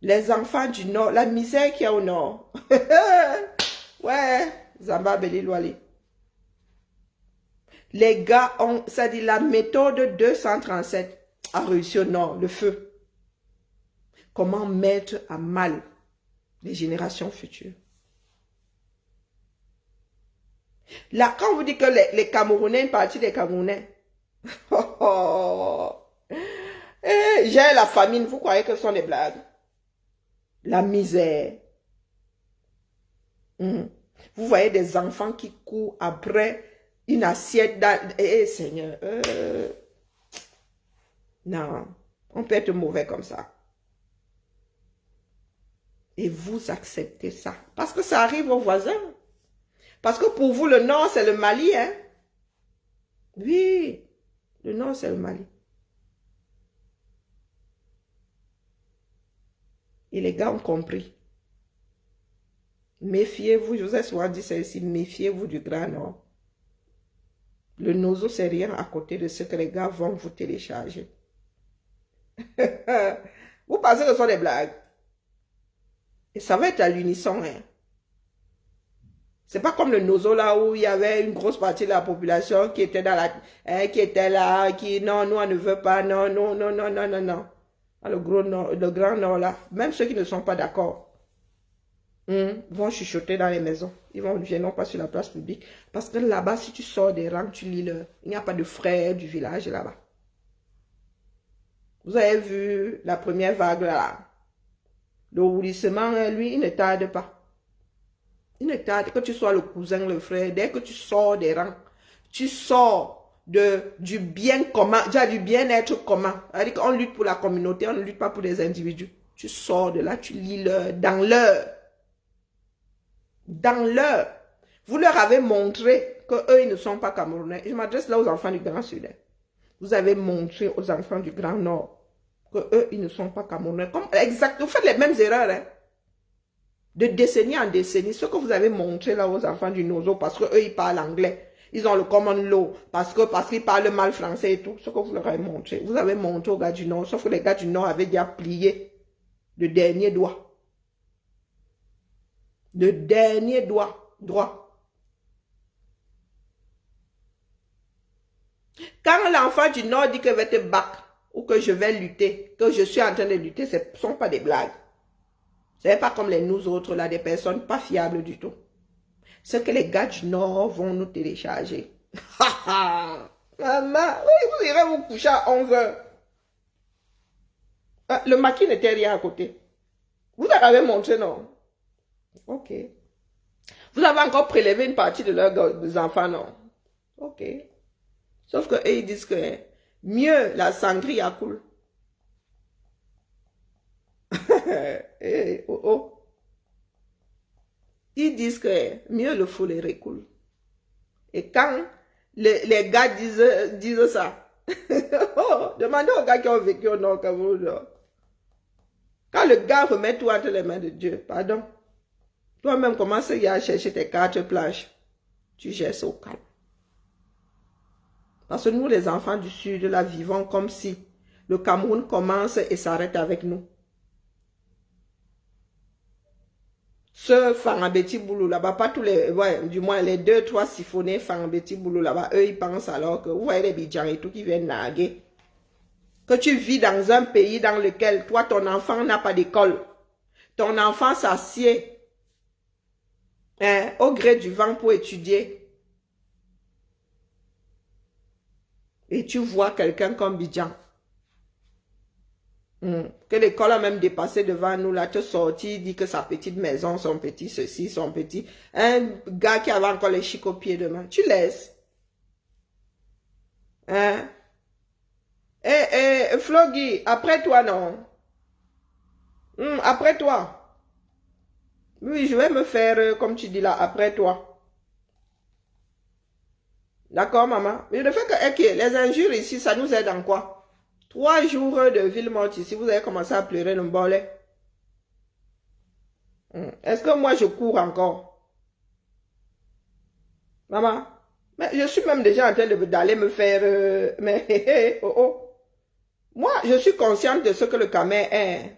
Les enfants du Nord, la misère qu'il y a au Nord. Ouais, Zamba Belilwali. Les gars ont, ça dit la méthode 237 a réussi au Nord, le feu. Comment mettre à mal les générations futures. Là, quand vous dites que les Camerounais, une partie des Camerounais, j'ai la famine, vous croyez que ce sont des blagues? La misère. Vous voyez des enfants qui courent après une assiette dans... Seigneur, non, on peut être mauvais comme ça. Et vous acceptez ça. Parce que ça arrive aux voisins. Parce que pour vous, le Nord, c'est le Mali, hein? Oui, le Nord, c'est le Mali. Et les gars ont compris. Méfiez-vous, je vous ai souvent dit ça ici, méfiez-vous du Grand Nord. Le Nozo, c'est rien à côté de ce que les gars vont vous télécharger. Vous pensez que ce sont des blagues? Et ça va être à l'unisson, hein? C'est pas comme le Nozo là où il y avait une grosse partie de la population qui était dans la, qui était là, qui non, nous on ne veut pas, non, non, non, non, non, non, non. Le gros nord, le grand nord là, même ceux qui ne sont pas d'accord, vont chuchoter dans les maisons. Ils vont viennent pas sur la place publique. Parce que là-bas, si tu sors des rangs, tu lis le. Il n'y a pas de frères du village là-bas. Vous avez vu la première vague là. Le roulissement, lui, il ne tarde pas. Il ne tarde que tu sois le cousin, le frère. Dès que tu sors des rangs, tu sors du bien commun, du bien-être commun. C'est-à-dire qu'on lutte pour la communauté, on ne lutte pas pour des individus. Tu sors de là, tu lis dans leur. Dans leur. Vous leur avez montré qu'eux, ils ne sont pas Camerounais. Je m'adresse là aux enfants du Grand Sud. Vous avez montré aux enfants du Grand Nord qu'eux, ils ne sont pas Camerounais. Exact, vous faites les mêmes erreurs, hein. De décennie en décennie, ce que vous avez montré là aux enfants du Nozo, parce qu'eux, ils parlent anglais. Ils ont le common law, parce qu'ils parlent mal français et tout. Ce que vous leur avez montré. Vous avez montré aux gars du Nord, sauf que les gars du Nord avaient déjà plié le dernier doigt. Le dernier doigt, droit. Quand l'enfant du Nord dit que je vais te battre, ou que je vais lutter, que je suis en train de lutter, ce ne sont pas des blagues. Ce n'est pas comme nous autres, là, des personnes pas fiables du tout. Ce que les gars du Nord vont nous télécharger. Maman, oui, vous irez vous coucher à 11h. Le maquis n'était rien à côté. Vous avez montré, non? Ok. Vous avez encore prélevé une partie de leurs enfants, non? Ok. Sauf que ils disent que mieux la sangria coule. Oh, oh. Ils disent que mieux le fouléré coule. Et quand les gars disent ça, oh, demandez aux gars qui ont vécu au Nord Cameroun. Quand le gars remet tout entre les mains de Dieu, pardon, toi-même commence à chercher tes 4 planches. Tu gères ça au calme. Parce que nous, les enfants du Sud, là, vivons comme si le Cameroun commence et s'arrête avec nous. Ce Fangabeti Boulou là-bas, pas tous les, ouais, du moins les 2-3 siphonnés Fangabeti Boulou là-bas, eux, ils pensent alors que, vous voyez les bidjans et tout qui viennent narguer. Que tu vis dans un pays dans lequel, toi, ton enfant n'a pas d'école. Ton enfant s'assied au gré du vent pour étudier. Et tu vois quelqu'un comme Bidjan. Que l'école a même dépassé devant nous, là, te sorti, dit que sa petite maison, son petit ceci, son petit... Un gars qui avait encore les chics au pied de main. Tu laisses. Hein? Floggy, après toi, non? Après toi. Oui, je vais me faire, comme tu dis là, après toi. D'accord, maman? Mais le fait que les injures ici, ça nous aide en quoi? 3 jours de ville morte ici, vous avez commencé à pleurer le bolet. Est-ce que moi je cours encore? Maman? Mais je suis même déjà en train d'aller me faire... mais oh, oh. Moi, je suis consciente de ce que le camé est.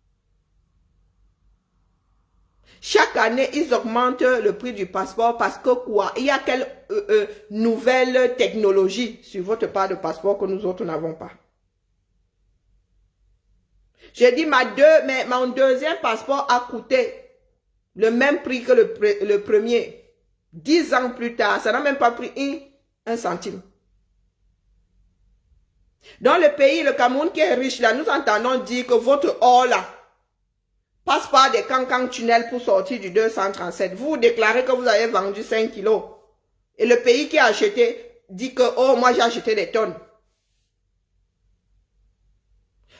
Chaque année, ils augmentent le prix du passeport parce que quoi? Il y a quelle nouvelle technologie sur votre part de passeport que nous autres n'avons pas? J'ai dit, mon deuxième passeport a coûté le même prix que le premier. 10 ans plus tard, ça n'a même pas pris un centime. Dans le pays, le Cameroun qui est riche, là, nous entendons dire que votre or, là, passe par des cancans tunnels pour sortir du 237. Vous déclarez que vous avez vendu 5 kilos. Et le pays qui a acheté dit que, oh, moi j'ai acheté des tonnes.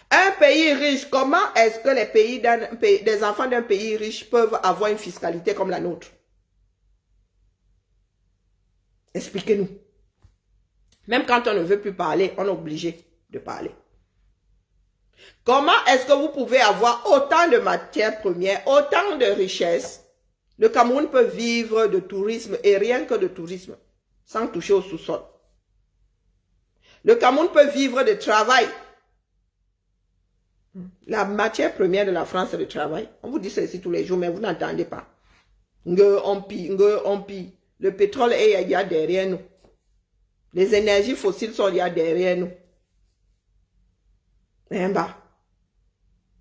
Un pays riche, comment est-ce que des enfants d'un pays riche peuvent avoir une fiscalité comme la nôtre? Expliquez-nous. Même quand on ne veut plus parler, on est obligé de parler. Comment est-ce que vous pouvez avoir autant de matières premières, autant de richesses? Le Cameroun peut vivre de tourisme et rien que de tourisme, sans toucher au sous-sol. Le Cameroun peut vivre de travail. La matière première de la France, c'est le travail. On vous dit ça ici tous les jours, mais vous n'entendez pas. On pille. Le pétrole est il y a derrière nous. Les énergies fossiles sont il y a derrière nous. Et bah,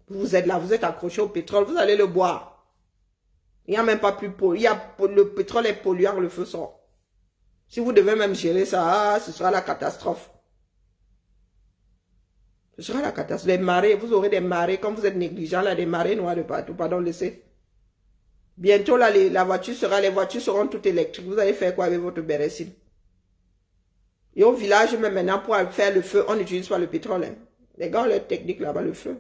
vous êtes là, vous êtes accroché au pétrole, vous allez le boire. Il n'y a même pas plus le pétrole est polluant, le feu sort. Si vous devez même gérer ça, ce sera la catastrophe. Ce sera la catastrophe. Les marées, vous aurez des marées, comme vous êtes négligent, là, des marées noires de partout, pardon, laissez. Bientôt, là, les voitures seront toutes électriques. Vous allez faire quoi avec votre bérécine? Et au village, même maintenant, pour faire le feu, on n'utilise pas le pétrole. Hein. Les gars ont leur technique là-bas, le feu.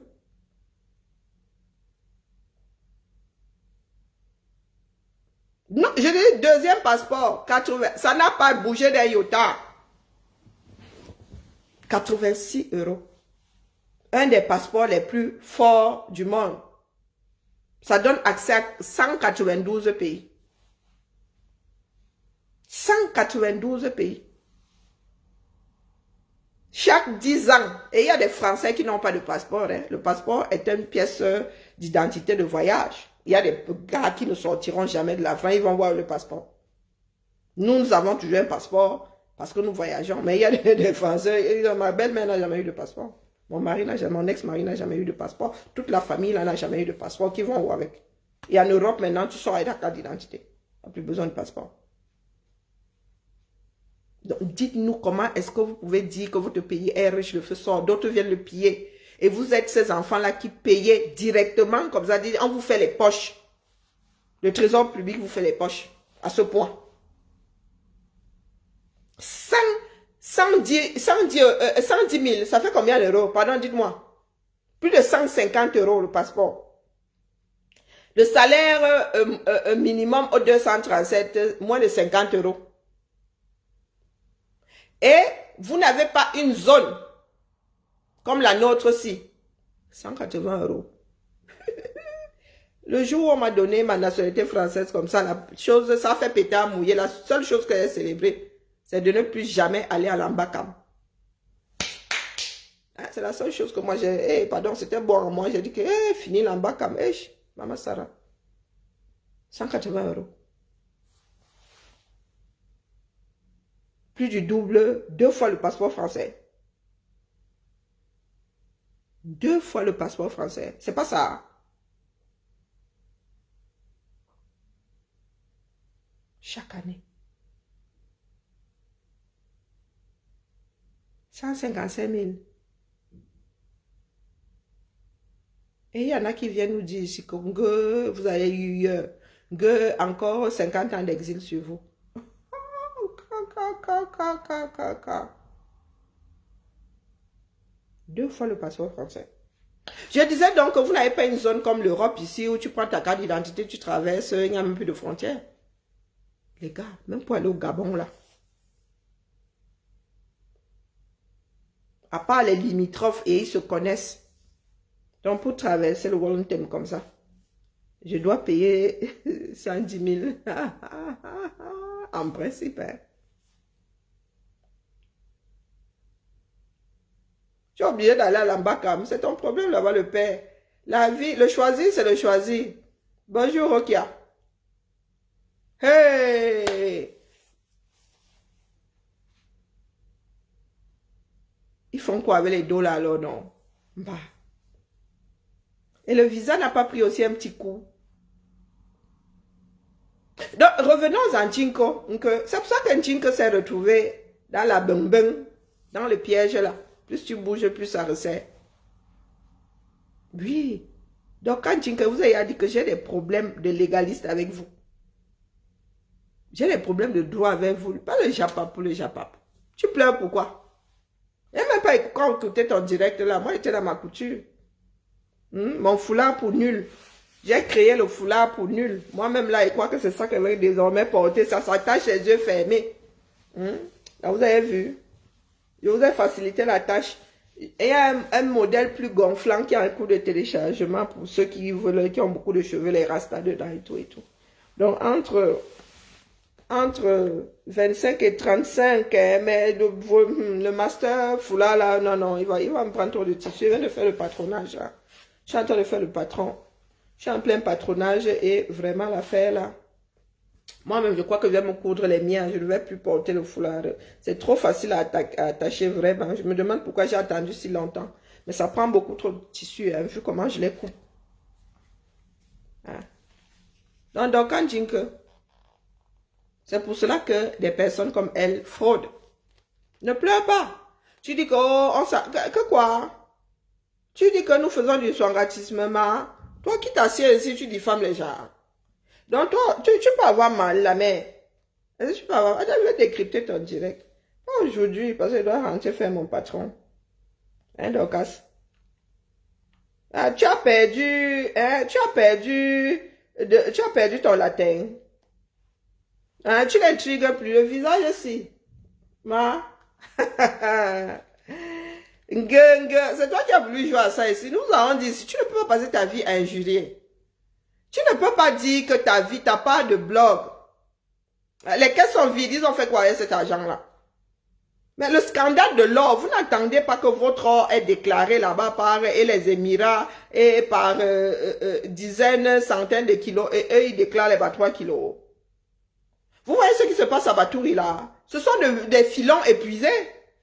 Non, je dis deuxième passeport, 80. Ça n'a pas bougé d'un iota. 86 €. Un des passeports les plus forts du monde. Ça donne accès à 192 pays. 192 pays. Chaque 10 ans, et il y a des Français qui n'ont pas de passeport. Hein. Le passeport est une pièce d'identité de voyage. Il y a des gars qui ne sortiront jamais de la France, ils vont voir le passeport. Nous avons toujours un passeport parce que nous voyageons. Mais il y a des Français, ma belle-mère n'a jamais eu de passeport. Mon ex-mari n'a jamais eu de passeport. Toute la famille n'a jamais eu de passeport. Qui vont où avec? Et en Europe, maintenant, tu sors avec ta carte d'identité. Tu n'as plus besoin de passeport. Donc, dites-nous comment est-ce que vous pouvez dire que votre pays est riche, le feu sort, d'autres viennent le piller. Et vous êtes ces enfants-là qui payaient directement, comme ça, on vous fait les poches. Le trésor public vous fait les poches, à ce point. 110 000, ça fait combien d'euros? Pardon, dites-moi. Plus de 150 € le passeport. Le salaire minimum au 237, moins de 50 €. Et vous n'avez pas une zone comme la nôtre-ci. 180 €. Le jour où on m'a donné ma nationalité française comme ça, la chose, ça fait péter à mouiller. La seule chose que j'ai célébrée, c'est de ne plus jamais aller à l'Ambakam. C'est la seule chose que moi j'ai... pardon, c'était bon en moi. J'ai dit que, fini l'Ambakam. Maman Sarah. 180 €. Plus du double, 2 fois le passeport français. 2 fois le passeport français. C'est pas ça. Chaque année. 155 000. Et il y en a qui viennent nous dire ici que vous avez eu encore 50 ans d'exil sur vous. 2 fois le passeport français. Je disais donc que vous n'avez pas une zone comme l'Europe ici où tu prends ta carte d'identité, tu traverses, il n'y a même plus de frontières. Les gars, même pour aller au Gabon là. À part les limitrophes et ils se connaissent. Donc pour traverser le Wallington comme ça, je dois payer 110 000 en principe. Hein. Tu es obligé d'aller à l'Ambakam. C'est ton problème là-bas, le père. La vie, le choisir, c'est le choisir. Bonjour, Rokia. Hey! Ils font quoi avec les dollars alors, non? Bah. Et le visa n'a pas pris aussi un petit coup. Donc, revenons à Nchinko. C'est pour ça que Nchinko s'est retrouvé dans la beng dans le piège là. Plus tu bouges, plus ça resserre. Oui. Donc, quand Nchinko vous a dit que j'ai des problèmes de légaliste avec vous. J'ai des problèmes de droit avec vous. Pas le Japap pour le Japap. Tu pleures pourquoi? Et même pas quand tu étais en direct là. Moi, j'étais dans ma couture. Mon foulard pour nul. J'ai créé le foulard pour nul. Moi-même là, je crois que c'est ça qu'elle va désormais porter. Ça s'attache les yeux fermés. Là, vous avez vu. Je vous ai facilité la tâche. Et il y a un modèle plus gonflant qui a un coût de téléchargement pour ceux qui veulent, qui ont beaucoup de cheveux, les rastas dedans et tout et tout. Donc, entre 25 et 35, mais le master foulard là, non, il va me prendre trop de tissu. Il vient de faire le patronage là. Je suis en train de faire le patron. Je suis en plein patronage et vraiment l'affaire là. Moi-même, je crois que je vais me coudre les miens. Je ne vais plus porter le foulard. C'est trop facile à attacher vraiment. Je me demande pourquoi j'ai attendu si longtemps. Mais ça prend beaucoup trop de tissu, hein, vu comment je les coupe. Hein? Donc, quand Jinke, c'est pour cela que des personnes comme elle fraudent. Ne pleure pas. Tu dis que quoi? Tu dis que nous faisons du soingratisme, ma. Toi qui t'assieds ici, tu diffames les gens. Donc toi, tu peux avoir mal la main. Est-ce que tu peux avoir... Attends, je vais décrypter ton direct. Pas aujourd'hui, parce que je dois rentrer faire mon patron. Hein, Dorcas? Ah, tu as perdu ton latin. Hein, tu n'intrigues plus le visage aussi. Ma. C'est toi qui as voulu jouer à ça ici. Nous avons dit, si tu ne peux pas passer ta vie à injurier, tu ne peux pas dire que ta vie, t'as pas de blog. Les caisses sont vides, ils ont fait quoi avec cet argent-là? Mais le scandale de l'or, vous n'attendez pas que votre or est déclaré là-bas par les Émirats et par dizaines, centaines de kilos, et eux, ils déclarent les 3 kilos. Vous voyez ce qui se passe à Batouri là? Ce sont des filons épuisés.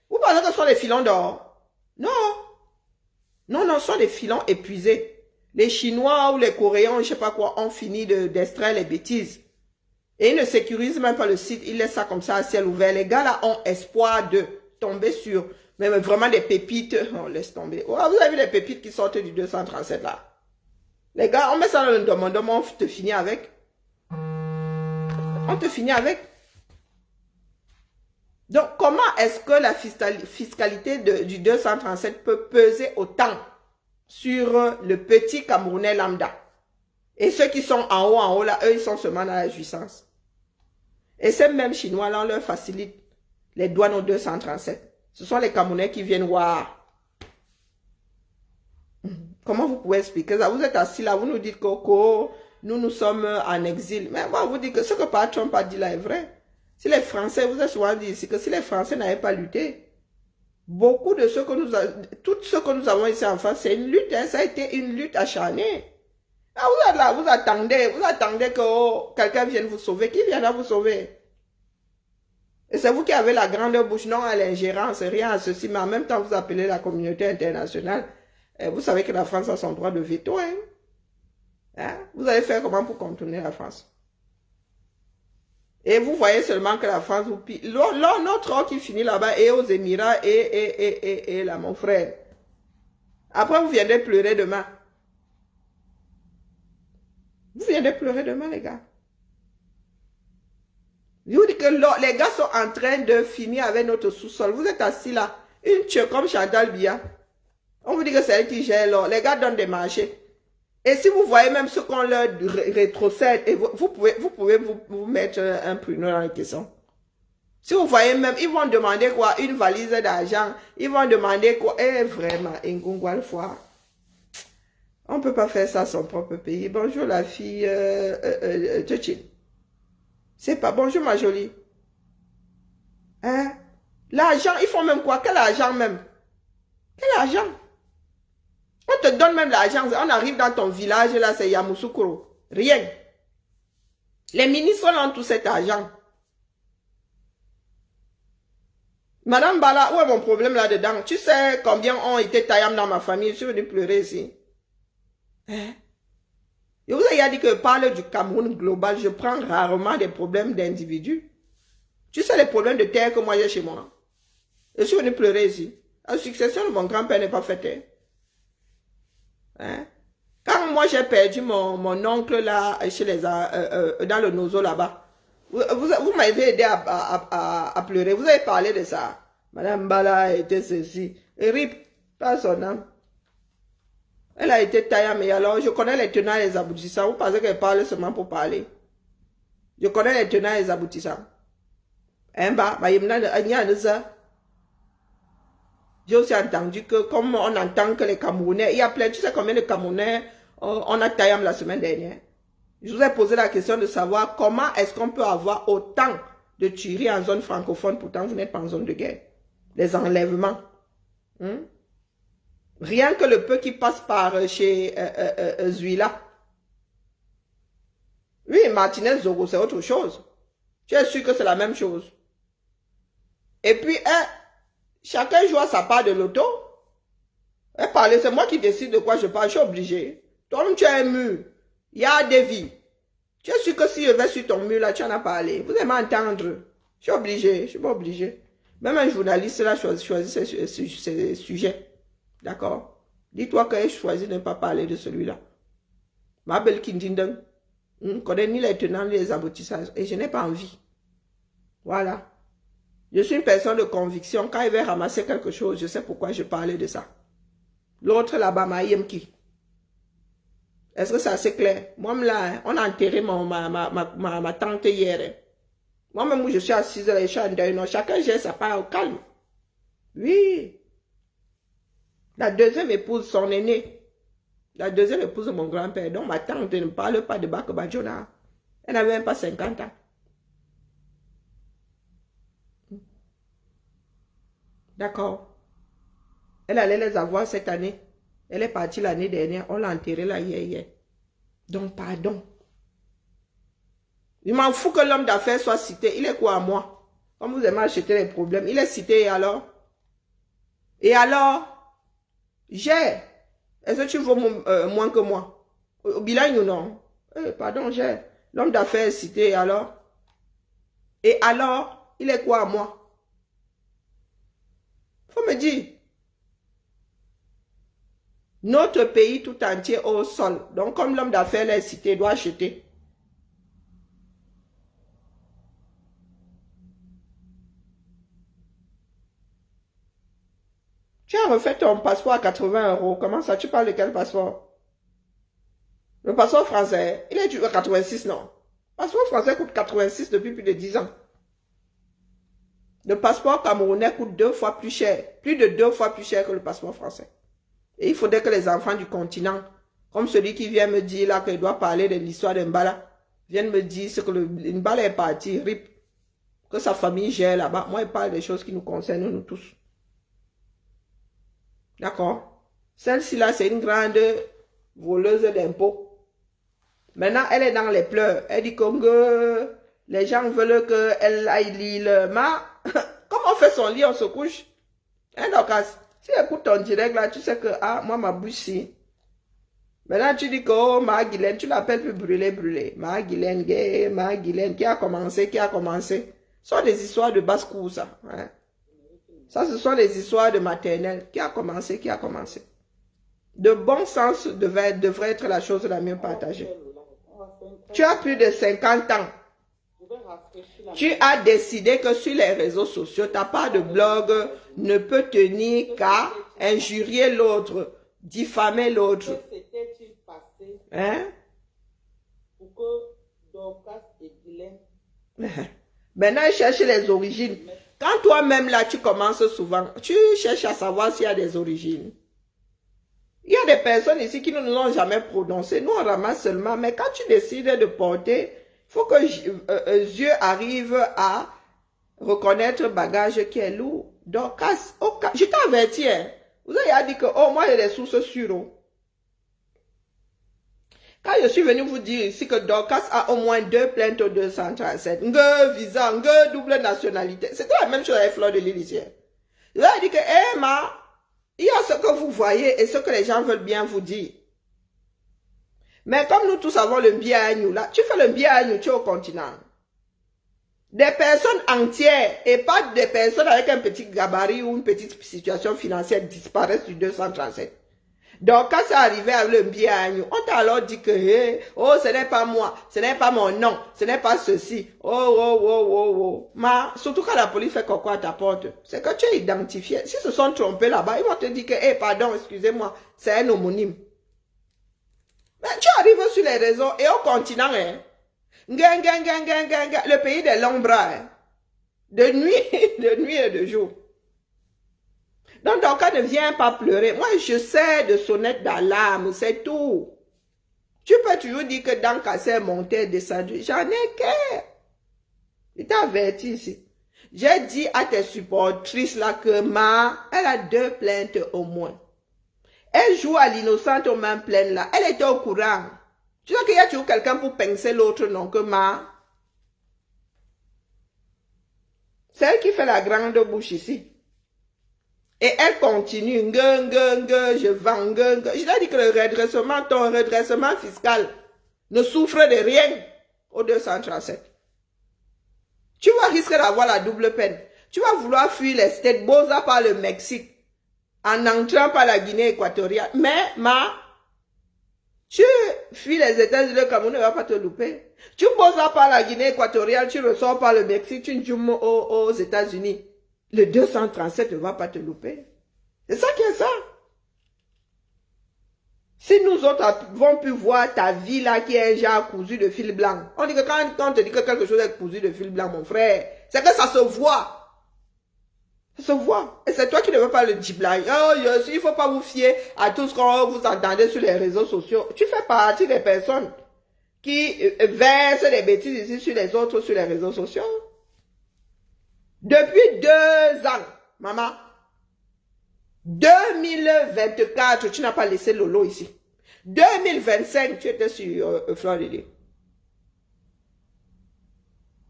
Vous pensez que ce sont des filons d'or? Non. Non, ce sont des filons épuisés. Les Chinois ou les Coréens, je ne sais pas quoi, ont fini d'extraire les bêtises. Et ils ne sécurisent même pas le site. Ils laissent ça comme ça à ciel ouvert. Les gars là ont espoir de tomber sur même vraiment des pépites. On laisse tomber. Oh, vous avez vu les pépites qui sortent du 237 là? Les gars, on met ça dans le demandement, on te finit avec. On te finit avec. Donc, comment est-ce que la fiscalité du 237 peut peser autant sur le petit Camerounais lambda? Et ceux qui sont en haut là, eux, ils sont seulement dans la jouissance. Et ces mêmes Chinois là, on leur facilite les douanes au 237. Ce sont les Camerounais qui viennent voir. Comment vous pouvez expliquer ça? Vous êtes assis là, vous nous dites que nous sommes en exil. Mais moi, vous dites que ce que Pat Trump a dit là est vrai. Si les Français, vous avez souvent dit ici que si les Français n'avaient pas lutté, beaucoup de ce que tout ce que nous avons ici en France, c'est une lutte, hein, ça a été une lutte acharnée. Ah, vous êtes là, vous attendez que quelqu'un vienne vous sauver. Qui viendra vous sauver? Et c'est vous qui avez la grande bouche, non à l'ingérence, rien à ceci, mais en même temps vous appelez la communauté internationale. Et vous savez que la France a son droit de veto, hein? Hein? Vous allez faire comment pour contourner la France? Et vous voyez seulement que la France vous pille. Notre or qui finit là-bas est aux Émirats et là, mon frère. Après, vous viendrez pleurer demain. Vous viendrez pleurer demain, les gars. Je vous dis que les gars sont en train de finir avec notre sous-sol. Vous êtes assis là. Une tue comme Chantal Bia. On vous dit que c'est elle qui gère l'or. Les gars donnent des marchés. Et si vous voyez même ce qu'on leur rétrocède, et vous pouvez vous mettre un pruneau dans la question. Si vous voyez même, ils vont demander quoi? Une valise d'argent. Ils vont demander quoi? Eh, vraiment, Ngungwa fois. On ne peut pas faire ça à son propre pays. Bonjour la fille Tchin. C'est pas bonjour ma jolie. Hein? L'argent, ils font même quoi? Quel argent même? Quel argent? On te donne même l'argent. On arrive dans ton village, là, c'est Yamoussoukro. Rien. Les ministres ont tout cet argent. Madame Bala, où est mon problème là-dedans? Tu sais combien ont été taillants dans ma famille? Je suis venu pleurer ici. Hein? Je vous ai dit que je parle du Cameroun global. Je prends rarement des problèmes d'individus. Tu sais les problèmes de terre que moi j'ai chez moi. Je suis venu pleurer ici. La succession de mon grand-père n'est pas faite. Hein? Quand moi j'ai perdu mon oncle là, chez les, dans le Nozo là-bas, vous m'avez aidé à pleurer. Vous avez parlé de ça. Madame Bala était ceci. Et RIP, pas son âme. Elle a été taillée, mais alors je connais les tenants et les aboutissants. Vous pensez qu'elle parle seulement pour parler? Je connais les tenants et les aboutissants. J'ai aussi entendu que, comme on entend que les Camerounais, il y a plein, tu sais combien de Camerounais on a taillé la semaine dernière? Je vous ai posé la question de savoir comment est-ce qu'on peut avoir autant de tueries en zone francophone, pourtant vous n'êtes pas en zone de guerre. Les enlèvements. Rien que le peu qui passe par chez Zuila. Oui, Martinez Zogo, c'est autre chose. Tu es sûr que c'est la même chose. Et puis, chacun joue à sa part de l'auto. C'est moi qui décide de quoi je parle, je suis obligé. Toi-même, tu es un mur. Il y a des vies. Tu es sûr que si je vais sur ton mur, là, tu en as parlé. Vous allez m'entendre. Je suis obligé, je ne suis pas obligé. Même un journaliste, là, choisit ses sujets. D'accord? Dis-toi que j'ai choisi de ne pas parler de celui-là. Ma belle Kindindeng. Je ne connais ni les tenants ni les aboutissages. Et je n'ai pas envie. Voilà. Je suis une personne de conviction. Quand il va ramasser quelque chose, je sais pourquoi je parlais de ça. L'autre là-bas, Mayemki. Est-ce que c'est assez clair? Moi, là, on a enterré ma tante hier. Moi-même, où je suis assise, je suis en deuil. Chacun gère sa part au calme. Oui. La deuxième épouse, son aînée. La deuxième épouse de mon grand-père. Donc, ma tante ne parle pas de Bakabadjona. Elle n'avait même pas 50 ans. D'accord. Elle allait les avoir cette année. Elle est partie l'année dernière. On l'a enterrée là hier. Donc, pardon. Il m'en fout que l'homme d'affaires soit cité. Il est quoi à moi? Comme vous aimez acheter les problèmes. Il est cité et alors? Et alors? J'ai. Est-ce que tu vaux moins que moi? Au bilan ou non? Pardon, j'ai. L'homme d'affaires est cité et alors? Et alors? Il est quoi à moi? Faut me dire. Notre pays tout entier au sol. Donc, comme l'homme d'affaires est cité, il doit acheter. Tu as refait ton passeport à 80 €. Comment ça? Tu parles de quel passeport? Le passeport français, il est à 86, non? Le passeport français coûte 86 depuis plus de 10 ans. Le passeport camerounais coûte 2 fois plus cher. Plus de 2 fois plus cher que le passeport français. Et il faudrait que les enfants du continent, comme celui qui vient me dire là qu'il doit parler de l'histoire de Mbala, viennent me dire ce que Mbala est parti, RIP, que sa famille gère là-bas. Moi, il parle des choses qui nous concernent, nous tous. D'accord? Celle-ci là, c'est une grande voleuse d'impôts. Maintenant, elle est dans les pleurs. Elle dit que les gens veulent qu'elle aille lire. Mais, comme on fait son lit, on se couche. Hein, donc, si tu écoutes ton direct là, tu sais que, moi, ma bouche, si. Maintenant, tu dis que, oh, Marie-Guylaine, tu l'appelles plus brûlée. Marie-Guylaine, gay, Marie-Guylaine, qui a commencé. Ce sont des histoires de basse-cour, ça. Hein? Ça, ce sont des histoires de maternelle. Qui a commencé? De bon sens devrait être la chose la mieux partagée. Tu as plus de 50 ans. Tu as décidé que sur les réseaux sociaux, ta part de blog ne peut tenir qu'à injurier l'autre, diffamer l'autre. Hein? Maintenant, cherche les origines. Quand toi-même là, tu commences souvent, tu cherches à savoir s'il y a des origines. Il y a des personnes ici qui ne nous ont jamais prononcé. Nous, on ramasse seulement. Mais quand tu décides de porter, il faut que yeux arrivent à reconnaître le bagage qui est lourd. Donc, je t'ai averti. Hein. Vous avez dit que, oh, moi, j'ai des sources sûres. Quand je suis venu vous dire ici que Dorcas a au moins 2 plaintes au 237, ngue visa, ngue double nationalité, c'était la même chose avec Fleur de Lys ici. Je leur ai dit que, il y a ce que vous voyez et ce que les gens veulent bien vous dire. Mais comme nous tous avons le biais à nous là, tu fais le biais à nous, tu es au continent. Des personnes entières et pas des personnes avec un petit gabarit ou une petite situation financière disparaissent du 237. Donc, quand c'est arrivé avec le biais à nous, on t'a alors dit que, hey, oh, ce n'est pas moi, ce n'est pas mon nom, ce n'est pas ceci. Oh, oh, oh, oh, oh. Mais, surtout quand la police fait quoi à ta porte, c'est que tu es identifié. S'ils se sont trompés là-bas, ils vont te dire que, hey, pardon, excusez-moi, c'est un homonyme. Mais tu arrives sur les réseaux et au continent, hein, le pays des longs bras, hein, de nuit et de jour. Donc, Dorcas ne vient pas pleurer. Moi, je sais de sonnette d'alarme, c'est tout. Tu peux toujours dire que dans Cassé monté, descendu. J'en ai qu'un. Je t'ai averti ici. J'ai dit à tes supportrices là que elle a 2 plaintes au moins. Elle joue à l'innocente aux mains pleines là. Elle était au courant. Tu sais qu'il y a toujours quelqu'un pour pincer l'autre, non, que c'est elle qui fait la grande bouche ici. Et elle continue, je vends, Je t'ai dit que le redressement, ton redressement fiscal ne souffre de rien au 237. Tu vas risquer d'avoir la double peine. Tu vas vouloir fuir les States, Boza par le Mexique, en entrant par la Guinée équatoriale. Mais, tu fuis les États-Unis, le Cameroun ne va pas te louper. Tu Boza par la Guinée équatoriale, tu ressors par le Mexique, tu joues aux États-Unis. Le 237 ne va pas te louper. C'est ça qui est ça. Si nous autres avons pu voir ta vie là qui est un genre cousu de fil blanc. On dit que quand on te dit que quelque chose est cousu de fil blanc, mon frère, c'est que ça se voit. Ça se voit. Et c'est toi qui ne veux pas le dire blanc. Oh, il ne faut pas vous fier à tout ce qu'on vous entendez sur les réseaux sociaux. Tu fais partie des personnes qui versent des bêtises ici sur les autres sur les réseaux sociaux. Depuis 2 ans, maman. 2024, tu n'as pas laissé Lolo ici. 2025, tu étais sur Fleur de Lys.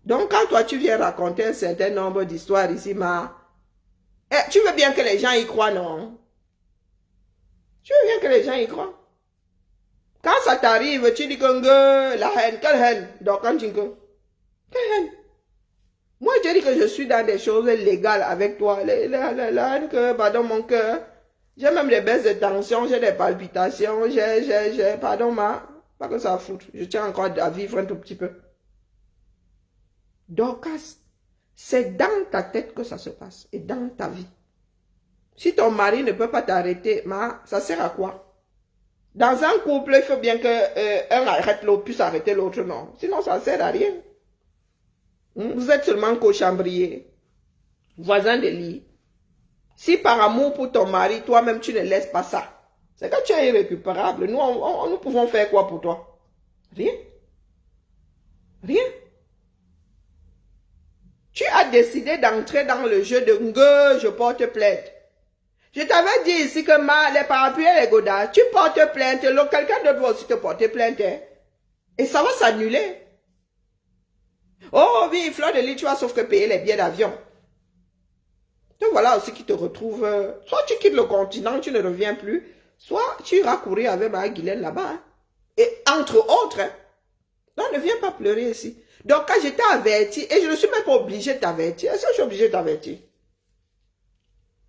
Donc, quand toi, tu viens raconter un certain nombre d'histoires ici, tu veux bien que les gens y croient, non? Tu veux bien que les gens y croient? Quand ça t'arrive, tu dis que la haine, quelle haine? Donc, quand tu dis que, quelle haine? Moi, je dis que je suis dans des choses légales avec toi. La haine que, pardon, mon cœur. J'ai même des baisses de tension, j'ai des palpitations, pardon, pas que ça fout. Je tiens encore à vivre un tout petit peu. Dorcas, c'est dans ta tête que ça se passe et dans ta vie. Si ton mari ne peut pas t'arrêter, ça sert à quoi? Dans un couple, il faut bien que un arrête l'autre, puisse arrêter l'autre, non. Sinon, ça ne sert à rien. Vous êtes seulement cochambrier, voisin de lit. Si par amour pour ton mari, toi-même, tu ne laisses pas ça, c'est que tu es irrécupérable. Nous, nous pouvons faire quoi pour toi? Rien. Rien. Tu as décidé d'entrer dans le jeu de je porte plainte. Je t'avais dit ici que les parapluies et les godasses, tu portes plainte, quelqu'un d'autre va aussi te porter plainte. Hein? Et ça va s'annuler. Oh oui, Fleur de Lys, tu vas sauf que payer les billets d'avion. Donc voilà aussi qui te retrouve. Soit tu quittes le continent, tu ne reviens plus, soit tu iras courir avec ma Guylaine là-bas. Hein. Et entre autres, hein. Non, ne viens pas pleurer ici. Donc quand je t'ai averti, et je ne suis même pas obligée de t'avertir, est-ce que je suis obligée de t'avertir?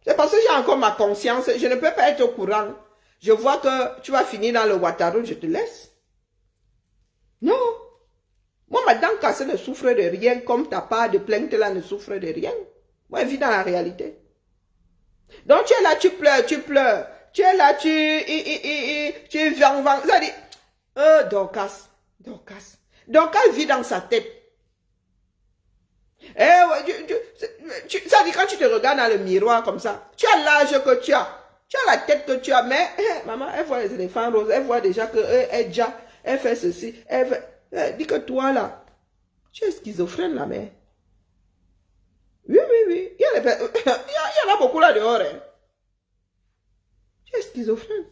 C'est parce que j'ai encore ma conscience, je ne peux pas être au courant. Je vois que tu vas finir dans le Ouattaro, je te laisse. Non. Moi, ma dent cassée ne souffre de rien, comme ta part de plainte là ne souffre de rien. Moi, je vis dans la réalité. Donc, tu es là, tu pleures, tu pleures. Tu es là, tu vends. Ça dit, Dorcas. Dorcas vit dans sa tête. Ça dit, quand tu te regardes dans le miroir comme ça, tu as l'âge que tu as la tête que tu as, mais maman, elle voit les éléphants roses, elle voit déjà que elle fait ceci, elle dit que toi là, tu es schizophrène là, mais. Oui. Il y en a beaucoup là dehors. Hein. Tu es schizophrène.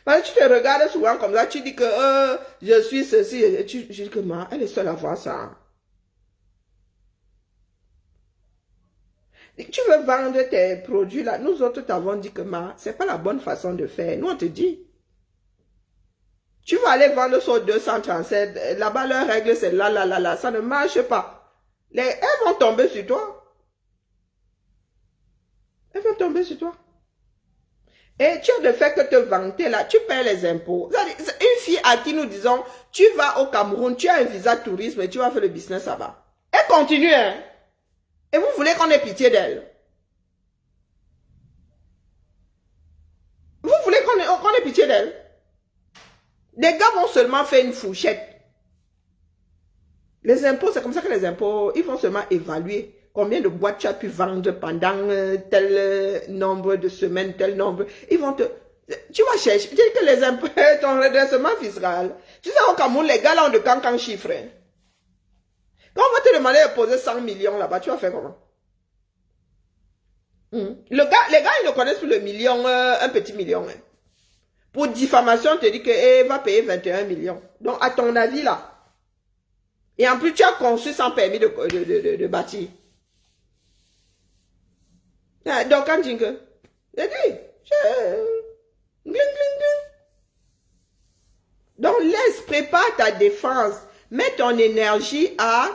Parce que tu te regardes souvent comme ça, tu dis que je suis ceci. Je dis que ma, elle est seule à voir ça. Tu veux vendre tes produits là. Nous autres t'avons dit que ma, c'est pas la bonne façon de faire. Nous on te dit. Tu vas aller vendre sur 237. Là-bas leur règle c'est là. Ça ne marche pas. Elles vont tomber sur toi. Elles vont tomber sur toi. Et tu as le fait que te vanter là, tu payes les impôts. Une fille à qui nous disons, tu vas au Cameroun, tu as un visa tourisme et tu vas faire le business là-bas. Elle continue, hein. Et vous voulez qu'on ait pitié d'elle. Vous voulez qu'on ait pitié d'elle. Les gars vont seulement faire une fourchette. Les impôts, c'est comme ça que les impôts, ils vont seulement évaluer combien de boîtes tu as pu vendre pendant tel nombre de semaines, tel nombre. Ils vont te... Tu vas chercher. Tu dis que les impôts, ton redressement fiscal. Tu sais, au Cameroun, les gars là ont de cancan chiffres. Quand on va te demander de poser 100 millions là-bas, tu vas faire comment? Les gars, ils ne connaissent plus le million, un petit million. Hein. Pour diffamation, on te dit que va payer 21 millions. Donc, à ton avis là. Et en plus, tu as conçu sans permis de bâtir. Donc, quand tu dis que, j'ai dit, donc, laisse, prépare ta défense. Mets ton énergie à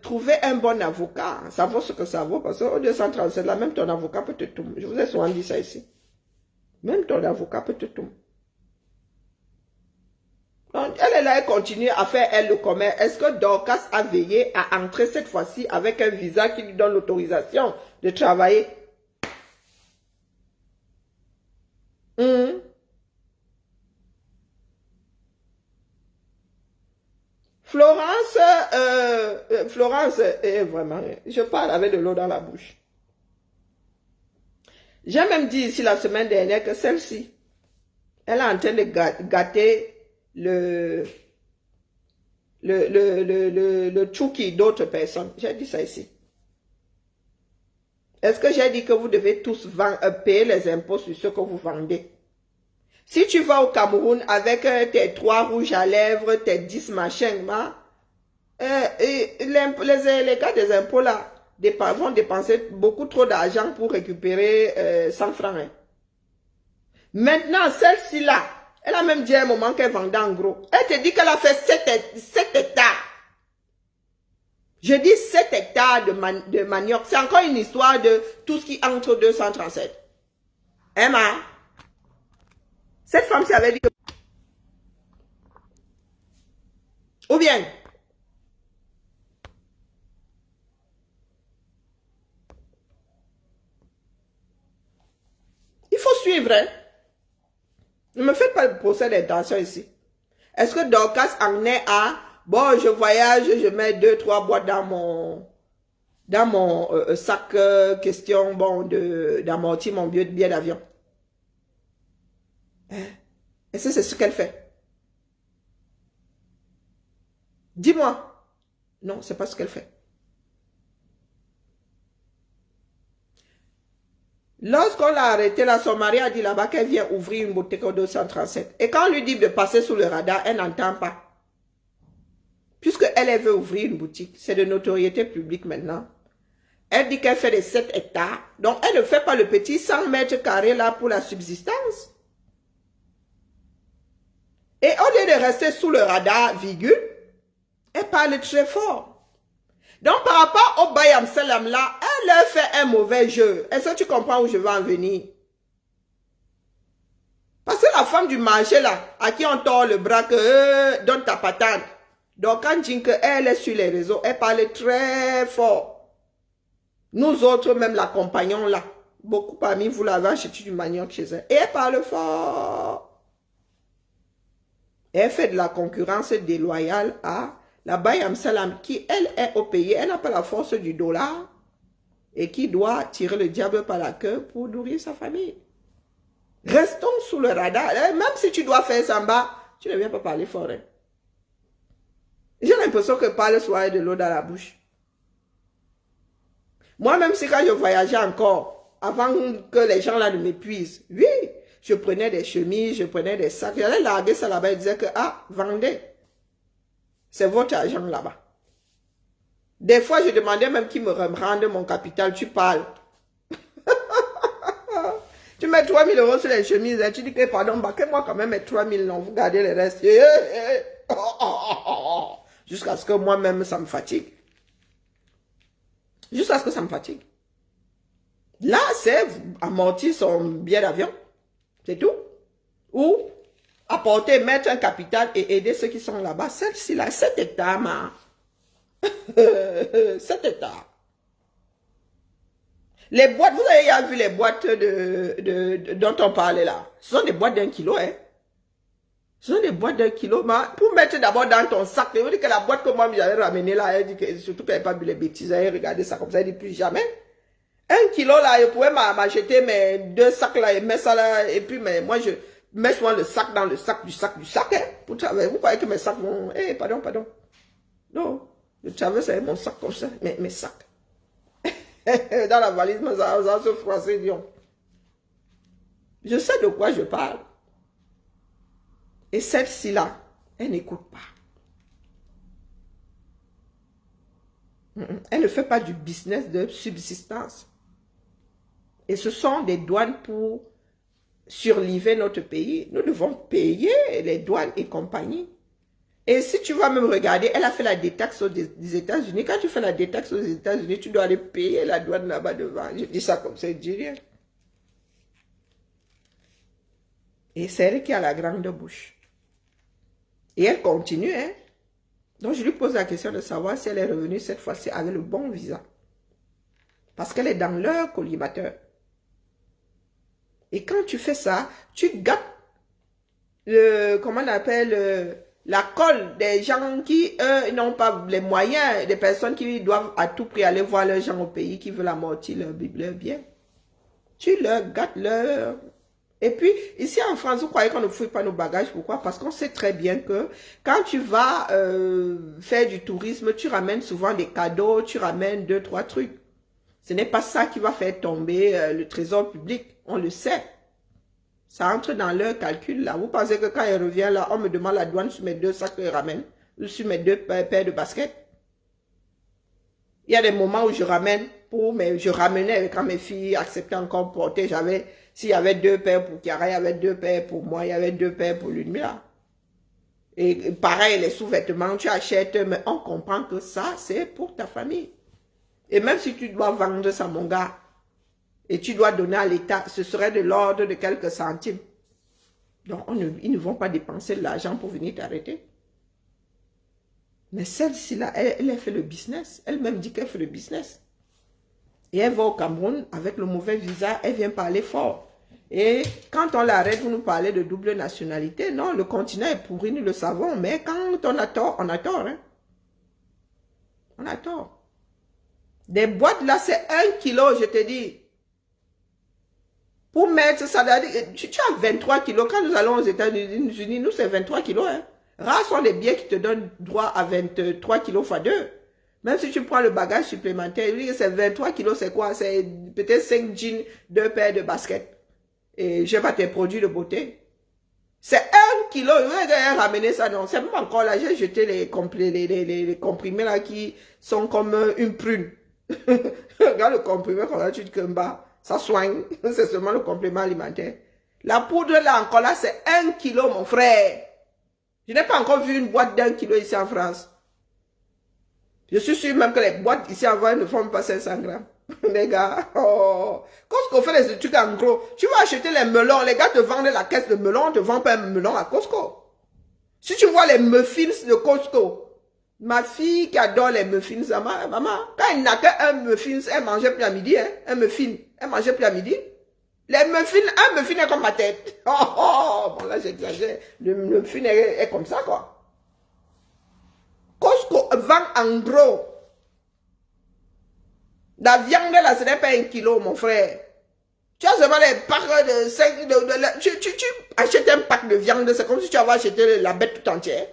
trouver un bon avocat. Ça vaut ce que ça vaut, parce qu'au 237, là, même ton avocat peut te tomber. Je vous ai souvent dit ça ici. Même ton avocat peut te tomber. Donc, elle est là, elle continue à faire, elle, le commerce. Est-ce que Dorcas a veillé à entrer cette fois-ci avec un visa qui lui donne l'autorisation de travailler? Florence, vraiment, je parle avec de l'eau dans la bouche. J'ai même dit ici la semaine dernière que celle-ci, elle est en train de gâter le chouki d'autres personnes. J'ai dit ça ici. Est-ce que j'ai dit que vous devez tous payer les impôts sur ce que vous vendez? Si tu vas au Cameroun avec tes 3 rouges à lèvres, tes 10 machins, les gars des impôts là vont dépenser beaucoup trop d'argent pour récupérer 100 francs. Hein. Maintenant, celle-ci là, elle a même dit à un moment qu'elle vendait en gros. Elle te dit qu'elle a fait 7 hectares. Je dis 7 hectares de manioc. C'est encore une histoire de tout ce qui entre 237. Emma, cette femme-ci avait dit que... Ou bien... Il faut suivre, hein. Ne me faites pas le procès d'intention ici. Est-ce que Dorcas en est à... Bon, je voyage, je mets 2-3 boîtes dans mon sac question, bon, d'amortir mon billet d'avion. Hein? Est-ce que c'est ce qu'elle fait? Dis-moi. Non, c'est pas ce qu'elle fait. Lorsqu'on l'a arrêtée, là, son mari a dit là-bas qu'elle vient ouvrir une boutique au 237. Et quand on lui dit de passer sous le radar, elle n'entend pas. Puisque elle veut ouvrir une boutique, c'est de notoriété publique maintenant. Elle dit qu'elle fait des 7 hectares. Donc, elle ne fait pas le petit 100 mètres carrés là pour la subsistance. Et au lieu de rester sous le radar, virgule, elle parle très fort. Donc, par rapport au Bayam Salam là, elle leur fait un mauvais jeu. Est-ce que tu comprends où je veux en venir? Parce que la femme du marché là, à qui on tord le bras, que donne ta patente. Donc, quand dit qu'elle est sur les réseaux, elle parle très fort. Nous autres, même l'accompagnons là. Beaucoup parmi vous l'avez acheté du manioc chez elle. Et elle parle fort. Elle fait de la concurrence déloyale à la Bayam Salam, qui, elle, est au pays. Elle n'a pas la force du dollar et qui doit tirer le diable par la queue pour nourrir sa famille. Restons sous le radar. Même si tu dois faire samba, tu ne viens pas parler fort. Hein. J'ai l'impression que parle soit de l'eau dans la bouche. Moi, même si quand je voyageais encore, avant que les gens là ne m'épuisent, oui, Je prenais des chemises, je prenais des sacs. J'allais larguer ça là-bas et disais que, ah, vendez. C'est votre argent là-bas. Des fois, je demandais même qu'ils me rendent mon capital. Tu parles. Tu mets 3 000 € sur les chemises. Tu dis que, pardon, baquez-moi quand même mes 3 000. Non, vous gardez les restes. Jusqu'à ce que moi-même, ça me fatigue. Jusqu'à ce que ça me fatigue. Là, c'est amortir son billet d'avion. C'est tout. Ou apporter, mettre un capital et aider ceux qui sont là-bas. Celle-ci, là, 7 hectares, ma. 7 hectares. Les boîtes, vous avez déjà vu les boîtes dont on parlait là. Ce sont des boîtes d'1 kilo, hein. Ce sont des boîtes d'1 kilo, mais pour mettre d'abord dans ton sac. Vous dites que la boîte que moi j'avais ramenée là, elle dit que, surtout qu'elle n'a pas vu les bêtises, elle regardait ça comme ça, elle dit plus jamais. 1 kilo là, je pouvais m'acheter mes 2 sacs là et mettre ça là, et puis mais moi je mets souvent le sac dans le sac du sac, hein, pour travailler. Vous croyez que mes sacs vont, pardon. Non, je travaille avec mon sac comme ça, mes sacs. Dans la valise, mais ça se froisser, disons. Je sais de quoi je parle. Et celle-ci là, elle n'écoute pas. Elle ne fait pas du business de subsistance. Et ce sont des douanes pour surliver notre pays. Nous devons payer les douanes et compagnie. Et si tu vas même regarder, elle a fait la détaxe des États-Unis. Quand tu fais la détaxe aux États-Unis, tu dois aller payer la douane là-bas devant. Je dis ça comme ça, je dis rien. Et c'est elle qui a la grande bouche. Et elle continue, hein. Donc je lui pose la question de savoir si elle est revenue cette fois-ci avec le bon visa. Parce qu'elle est dans leur collimateur. Et quand tu fais ça, tu gâtes comment on appelle, la colle des gens qui, eux, n'ont pas les moyens, des personnes qui doivent à tout prix aller voir leurs gens au pays, qui veulent amortir leur bien. Tu leur gâtes leur... Et puis, ici en France, vous croyez qu'on ne fouille pas nos bagages. Pourquoi? Parce qu'on sait très bien que quand tu vas faire du tourisme, tu ramènes souvent des cadeaux, tu ramènes 2, 3 trucs. Ce n'est pas ça qui va faire tomber le trésor public. On le sait. Ça entre dans leur calcul là. Vous pensez que quand il revient là, on me demande la douane sur mes 2 sacs que je ramène, ou sur mes 2 paires de baskets. Il y a des moments où je ramène mais je ramenais quand mes filles acceptaient encore porter. S'il y avait 2 paires pour Chiara, il y avait 2 paires pour moi, il y avait 2 paires pour Ludmila. Et pareil, les sous-vêtements, tu achètes, mais on comprend que ça, c'est pour ta famille. Et même si tu dois vendre ça, mon gars, et tu dois donner à l'État, ce serait de l'ordre de quelques centimes. Donc, ils ne vont pas dépenser de l'argent pour venir t'arrêter. Mais celle-ci là, elle a fait le business. Elle-même dit qu'elle fait le business. Et elle va au Cameroun avec le mauvais visa, elle vient parler fort. Et quand on l'arrête, vous nous parlez de double nationalité. Non, le continent est pourri, nous le savons. Mais quand on a tort, on a tort. Hein? On a tort. Des boîtes là, c'est 1 kilo, je te dis. Pour mettre ça, tu as 23 kilos. Quand nous allons aux États-Unis, nous, c'est 23 kilos. Hein. Rares sont les billets qui te donnent droit à 23 kilos x 2. Même si tu prends le bagage supplémentaire, c'est 23 kilos, c'est quoi? C'est peut-être 5 jeans, 2 paires de baskets. Et je vais tes produits de beauté. C'est 1 kilo. Je vais ramener ça. Non, c'est même encore là. J'ai jeté les comprimés là qui sont comme une prune. Regarde le comprimé comme là, tu te bas. Ça soigne. C'est seulement le complément alimentaire. La poudre là encore là, c'est 1 kilo, mon frère. Je n'ai pas encore vu une boîte d'1 kilo ici en France. Je suis sûr même que les boîtes ici en France ne font pas 500 grammes. Les gars, Costco fait les trucs en gros. Tu vas acheter les melons, les gars te vendent la caisse de melons, on te vend pas un melon à Costco. Si tu vois les muffins de Costco, ma fille qui adore les muffins, maman, quand elle n'a qu'un muffin, elle mangeait plus à midi, hein, un muffin, elle mangeait plus à midi. Les muffins, un muffin est comme ma tête. Bon là j'exagère, le muffin est comme ça quoi. Costco vend en gros. La viande là, ce n'est pas 1 kilo, mon frère. Tu as seulement les packs de 5... tu achètes un pack de viande, c'est comme si tu avais acheté la bête tout entière.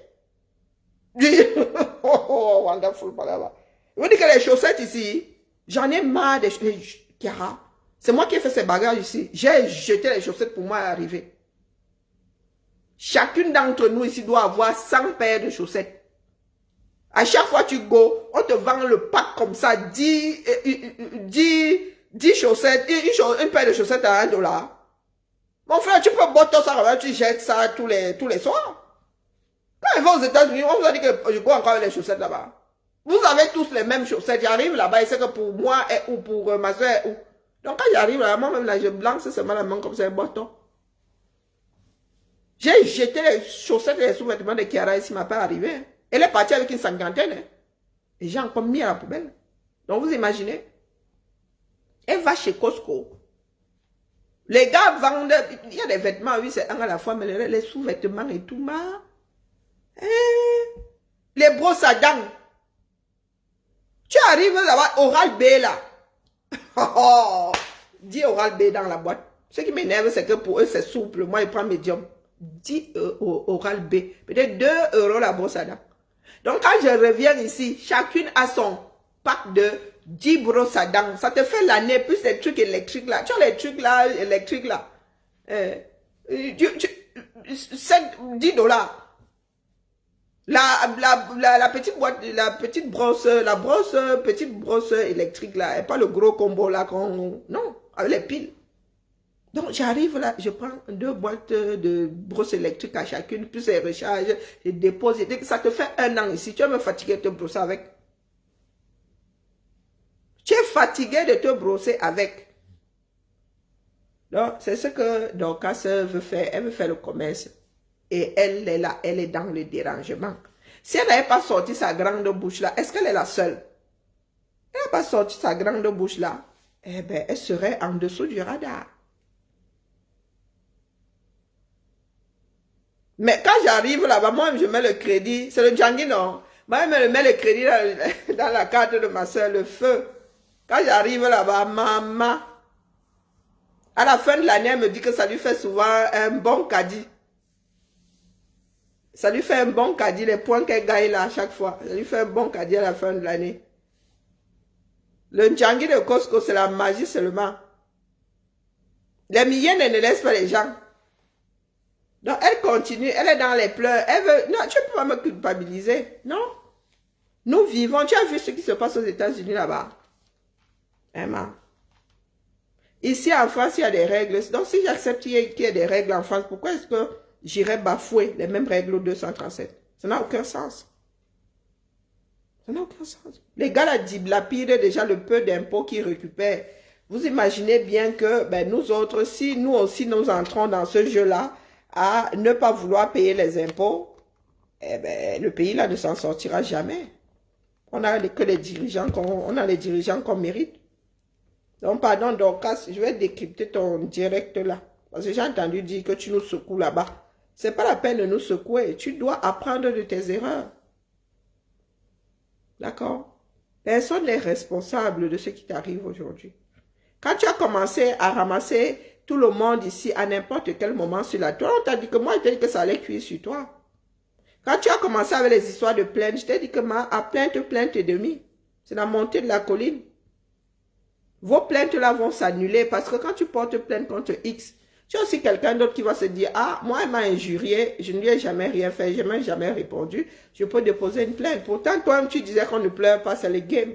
Wonderful, là. Je vous dis que les chaussettes ici, j'en ai marre des Chiara. C'est moi qui ai fait ces bagages ici. J'ai jeté les chaussettes pour moi arriver. Chacune d'entre nous ici doit avoir 100 paires de chaussettes. À chaque fois que tu go, on te vend le pack comme ça, 10 chaussettes, une paire de chaussettes à $1. Mon frère, tu peux botter ça, tu jettes ça tous les soirs. Quand ils vont aux États-Unis, on vous a dit que je go encore avec les chaussettes là-bas. Vous avez tous les mêmes chaussettes. J'arrive là-bas et c'est que pour moi ou pour ma soeur ou. Donc quand j'arrive là, moi-même là, je lance seulement la main comme ça, un bâton. J'ai jeté les chaussettes et les sous-vêtements de Kiara ici, m'a pas arrivé. Elle est partie avec une cinquantaine. Hein. Et j'ai encore mis à la poubelle. Donc vous imaginez. Elle va chez Costco. Les gars vendent, il y a des vêtements, oui, c'est un à la fois, mais les sous-vêtements et tout, les brosses à dents. Tu arrives là-bas, Oral B là. Dis Oral B dans la boîte. Ce qui m'énerve, c'est que pour eux, c'est souple. Moi, je prends médium. 10 Oral B. Peut-être 2 € la brosse à dents. Donc, quand je reviens ici, chacune a son pack de 10 brosses à dents. Ça te fait l'année, plus les trucs électriques là. Tu as les trucs là, électriques là. 10 $. La petite boîte, petite brosse électrique là. Et pas le gros combo là qu'on... Non, avec les piles. Donc, j'arrive là, je prends 2 boîtes de brosses électriques à chacune, plus les recharges, je dépose. Ça te fait 1 an ici. Tu vas me fatiguer de te brosser avec. Tu es fatigué de te brosser avec. Donc, c'est ce que Dorcas veut faire. Elle veut faire le commerce. Et elle est là, elle est dans le dérangement. Si elle n'avait pas sorti sa grande bouche là, est-ce qu'elle est la seule? Elle n'a pas sorti sa grande bouche là. Eh bien, elle serait en dessous du radar. Mais quand j'arrive là-bas, moi, je mets le crédit. C'est le Djangi, non? Moi, je mets le crédit dans la carte de ma soeur, le feu. Quand j'arrive là-bas, maman, à la fin de l'année, elle me dit que ça lui fait souvent un bon caddie. Ça lui fait un bon caddie, les points qu'elle gagne là à chaque fois. Ça lui fait un bon caddie à la fin de l'année. Le Djangi de Costco, c'est la magie seulement. Les milliers ne laissent pas les gens. Donc, elle continue, elle est dans les pleurs. Elle veut... Non, tu ne peux pas me culpabiliser. Non. Nous vivons. Tu as vu ce qui se passe aux États-Unis là-bas. Emma. Ici, en France, il y a des règles. Donc, si j'accepte qu'il y ait des règles en France, pourquoi est-ce que j'irais bafouer les mêmes règles au 237? Ça n'a aucun sens. Ça n'a aucun sens. Les gars là dilapident déjà le peu d'impôts qu'ils récupèrent. Vous imaginez bien que ben, nous autres, si nous aussi nous entrons dans ce jeu-là, à ne pas vouloir payer les impôts, eh ben, le pays là ne s'en sortira jamais. On a que les dirigeants qu'on mérite. Donc, pardon, Dorcas, je vais décrypter ton direct là. Parce que j'ai entendu dire que tu nous secoues là-bas. C'est pas la peine de nous secouer. Tu dois apprendre de tes erreurs. D'accord? Personne n'est responsable de ce qui t'arrive aujourd'hui. Quand tu as commencé à ramasser tout le monde ici à n'importe quel moment sur la toile, on t'a dit que moi, je t'ai dit que ça allait cuire sur toi. Quand tu as commencé avec les histoires de plainte, je t'ai dit que à plainte et demi. C'est la montée de la colline. Vos plaintes là vont s'annuler parce que quand tu portes plainte contre X, tu as aussi quelqu'un d'autre qui va se dire, ah, moi, elle m'a injurié, je ne lui ai jamais rien fait, je ne m'ai jamais répondu, je peux déposer une plainte. Pourtant, toi-même, tu disais qu'on ne pleure pas, c'est le game.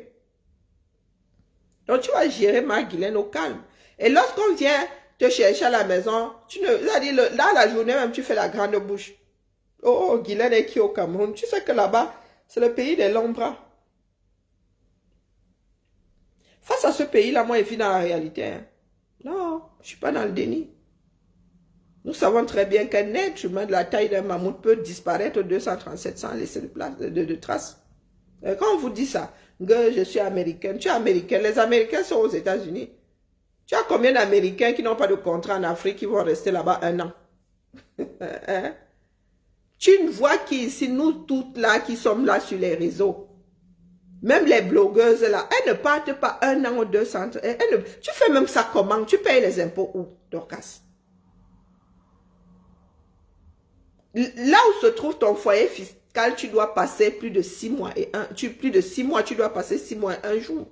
Donc, tu vas gérer Marie-Guylaine au calme. Et lorsqu'on vient te chercher à la maison, tu ne, dans la journée même, tu fais la grande bouche. Oh, Guylaine est qui au Cameroun? Tu sais que là-bas, c'est le pays des longs bras. Face à ce pays-là, moi, je vis dans la réalité. Hein. Non, je ne suis pas dans le déni. Nous savons très bien qu'un être humain de la taille d'un mammouth peut disparaître au 237 sans laisser de traces. Et quand on vous dit ça, que je suis américaine, tu es américaine, les Américains sont aux États-Unis. Tu as combien d'Américains qui n'ont pas de contrat en Afrique qui vont rester là-bas 1 an? Hein? Tu ne vois qu'ici, nous toutes là qui sommes là sur les réseaux, même les blogueuses là, elles ne partent pas 1 an ou 200. Tu fais même ça comment? Tu payes les impôts où, Dorcas? Là où se trouve ton foyer fiscal, tu dois passer plus de 6 mois et plus de 6 mois, tu dois passer 6 mois et 1 jour.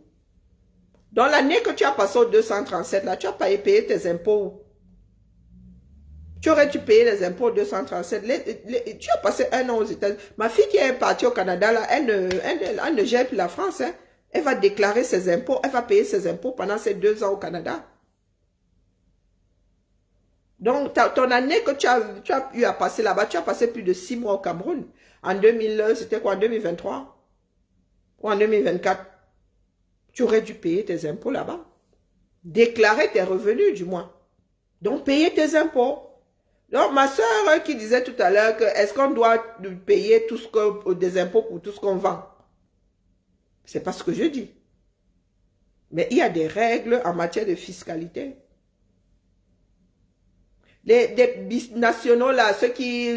Dans l'année que tu as passé au 237, là, tu as pas payé tes impôts. Tu aurais dû payer les impôts 237. Tu as passé un an aux États-Unis. Ma fille qui est partie au Canada, là, elle ne gère plus la France. Hein. Elle va déclarer ses impôts. Elle va payer ses impôts pendant ces 2 ans au Canada. Donc, ton année que tu as eu à passer là-bas, tu as passé plus de 6 mois au Cameroun. En 2000, c'était quoi, en 2023? Ou en 2024? Tu aurais dû payer tes impôts là-bas. Déclarer tes revenus, du moins. Donc, payer tes impôts. Donc, ma soeur qui disait tout à l'heure que est-ce qu'on doit payer des impôts pour tout ce qu'on vend? C'est pas ce que je dis. Mais il y a des règles en matière de fiscalité. Les binationaux là,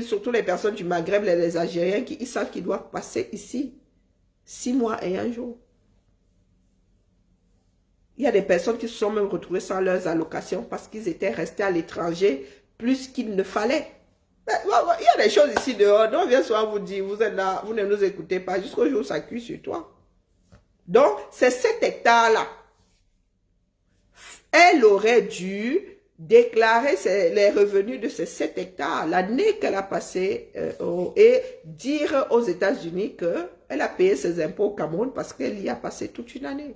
surtout les personnes du Maghreb, les Algériens, ils savent qu'ils doivent passer ici 6 mois et 1 jour. Il y a des personnes qui se sont même retrouvées sans leurs allocations parce qu'ils étaient restés à l'étranger plus qu'il ne fallait. Il y a des choses ici dehors. Donc, on vient souvent vous dire, vous êtes là, vous ne nous écoutez pas jusqu'au jour où ça cuit sur toi. Donc, c'est 7 hectares-là. Elle aurait dû déclarer les revenus de ces 7 hectares l'année qu'elle a passée et dire aux États-Unis qu'elle a payé ses impôts au Cameroun parce qu'elle y a passé toute une année.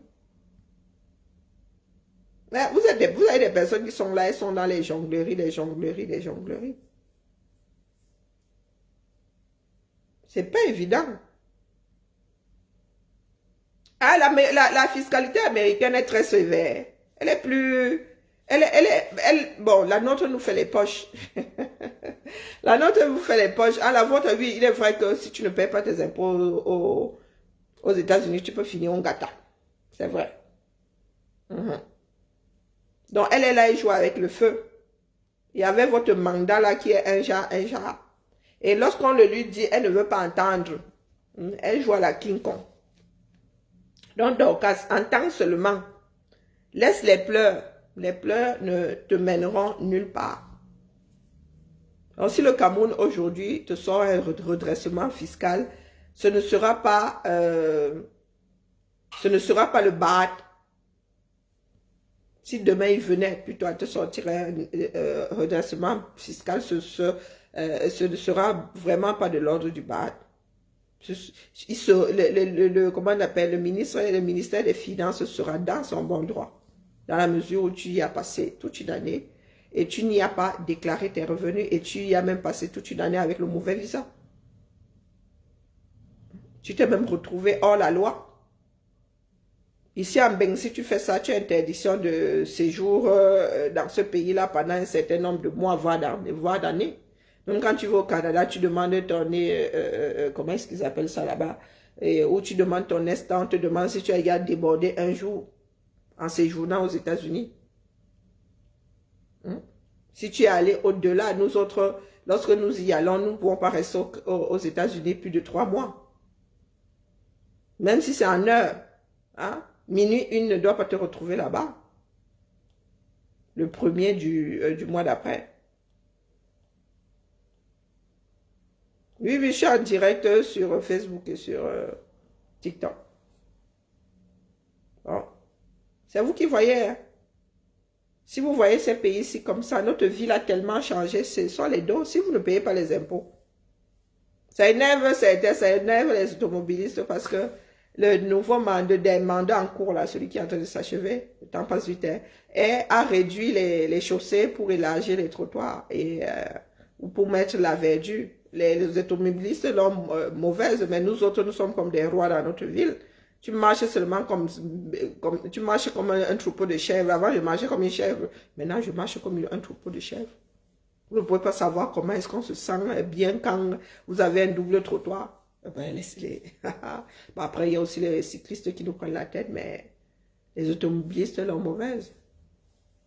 Mais vous avez des personnes qui sont là, elles sont dans les jongleries, les jongleries, les jongleries. C'est pas évident. Ah, la fiscalité américaine est très sévère. Elle est plus... bon, la nôtre nous fait les poches. La nôtre vous fait les poches. Ah, la vôtre, oui, il est vrai que si tu ne payes pas tes impôts aux États-Unis, tu peux finir en gâteau. C'est vrai. Donc, elle est là, elle joue avec le feu. Il y avait votre mandat là qui est un genre. Et lorsqu'on le lui dit, elle ne veut pas entendre. Elle joue à la King Kong. Donc, Dorcas, entends seulement. Laisse les pleurs. Les pleurs ne te mèneront nulle part. Donc, si le Cameroun aujourd'hui te sort un redressement fiscal, ce ne sera pas le BAD. Si demain il venait plutôt à te sortir un redressement fiscal, ce ne sera vraiment pas de l'ordre du BAD. Comment on appelle, le ministère des Finances sera dans son bon droit, dans la mesure où tu y as passé toute une année et tu n'y as pas déclaré tes revenus et tu y as même passé toute une année avec le mauvais visa. Tu t'es même retrouvé hors la loi. Ici en Beng, si tu fais ça, tu as interdiction de séjour dans ce pays-là pendant un certain nombre de mois, voire d'années. Même quand tu vas au Canada, tu demandes ton comment est-ce qu'ils appellent ça là-bas, où tu demandes ton instant, on te demande si tu as déjà débordé un jour en séjournant aux États-Unis. Si tu es allé au-delà, nous autres, lorsque nous y allons, nous ne pouvons pas rester aux États-Unis plus de 3 mois. Même si c'est en heure. Hein? Minuit 1 ne doit pas te retrouver là-bas. Le 1er du mois d'après. Oui, je suis en direct sur Facebook et sur TikTok. Bon. C'est vous qui voyez. Hein? Si vous voyez ces pays-ci comme ça, notre ville a tellement changé, ce sont les dons si vous ne payez pas les impôts. Ça énerve les automobilistes parce que le nouveau mandat en cours, là, celui qui est en train de s'achever, le temps passe vite, a réduit les chaussées pour élargir les trottoirs et ou pour mettre la verdure. Les automobilistes l'ont mauvaise, mais nous autres, nous sommes comme des rois dans notre ville. Tu marches seulement comme tu marches comme un troupeau de chèvres. Avant, je marchais comme une chèvre. Maintenant, je marche comme un troupeau de chèvres. Vous ne pouvez pas savoir comment est-ce qu'on se sent bien quand vous avez un double trottoir. Ben, laissez-les. Bon, après, il y a aussi les cyclistes qui nous prennent la tête, mais les automobilistes l'ont mauvaise.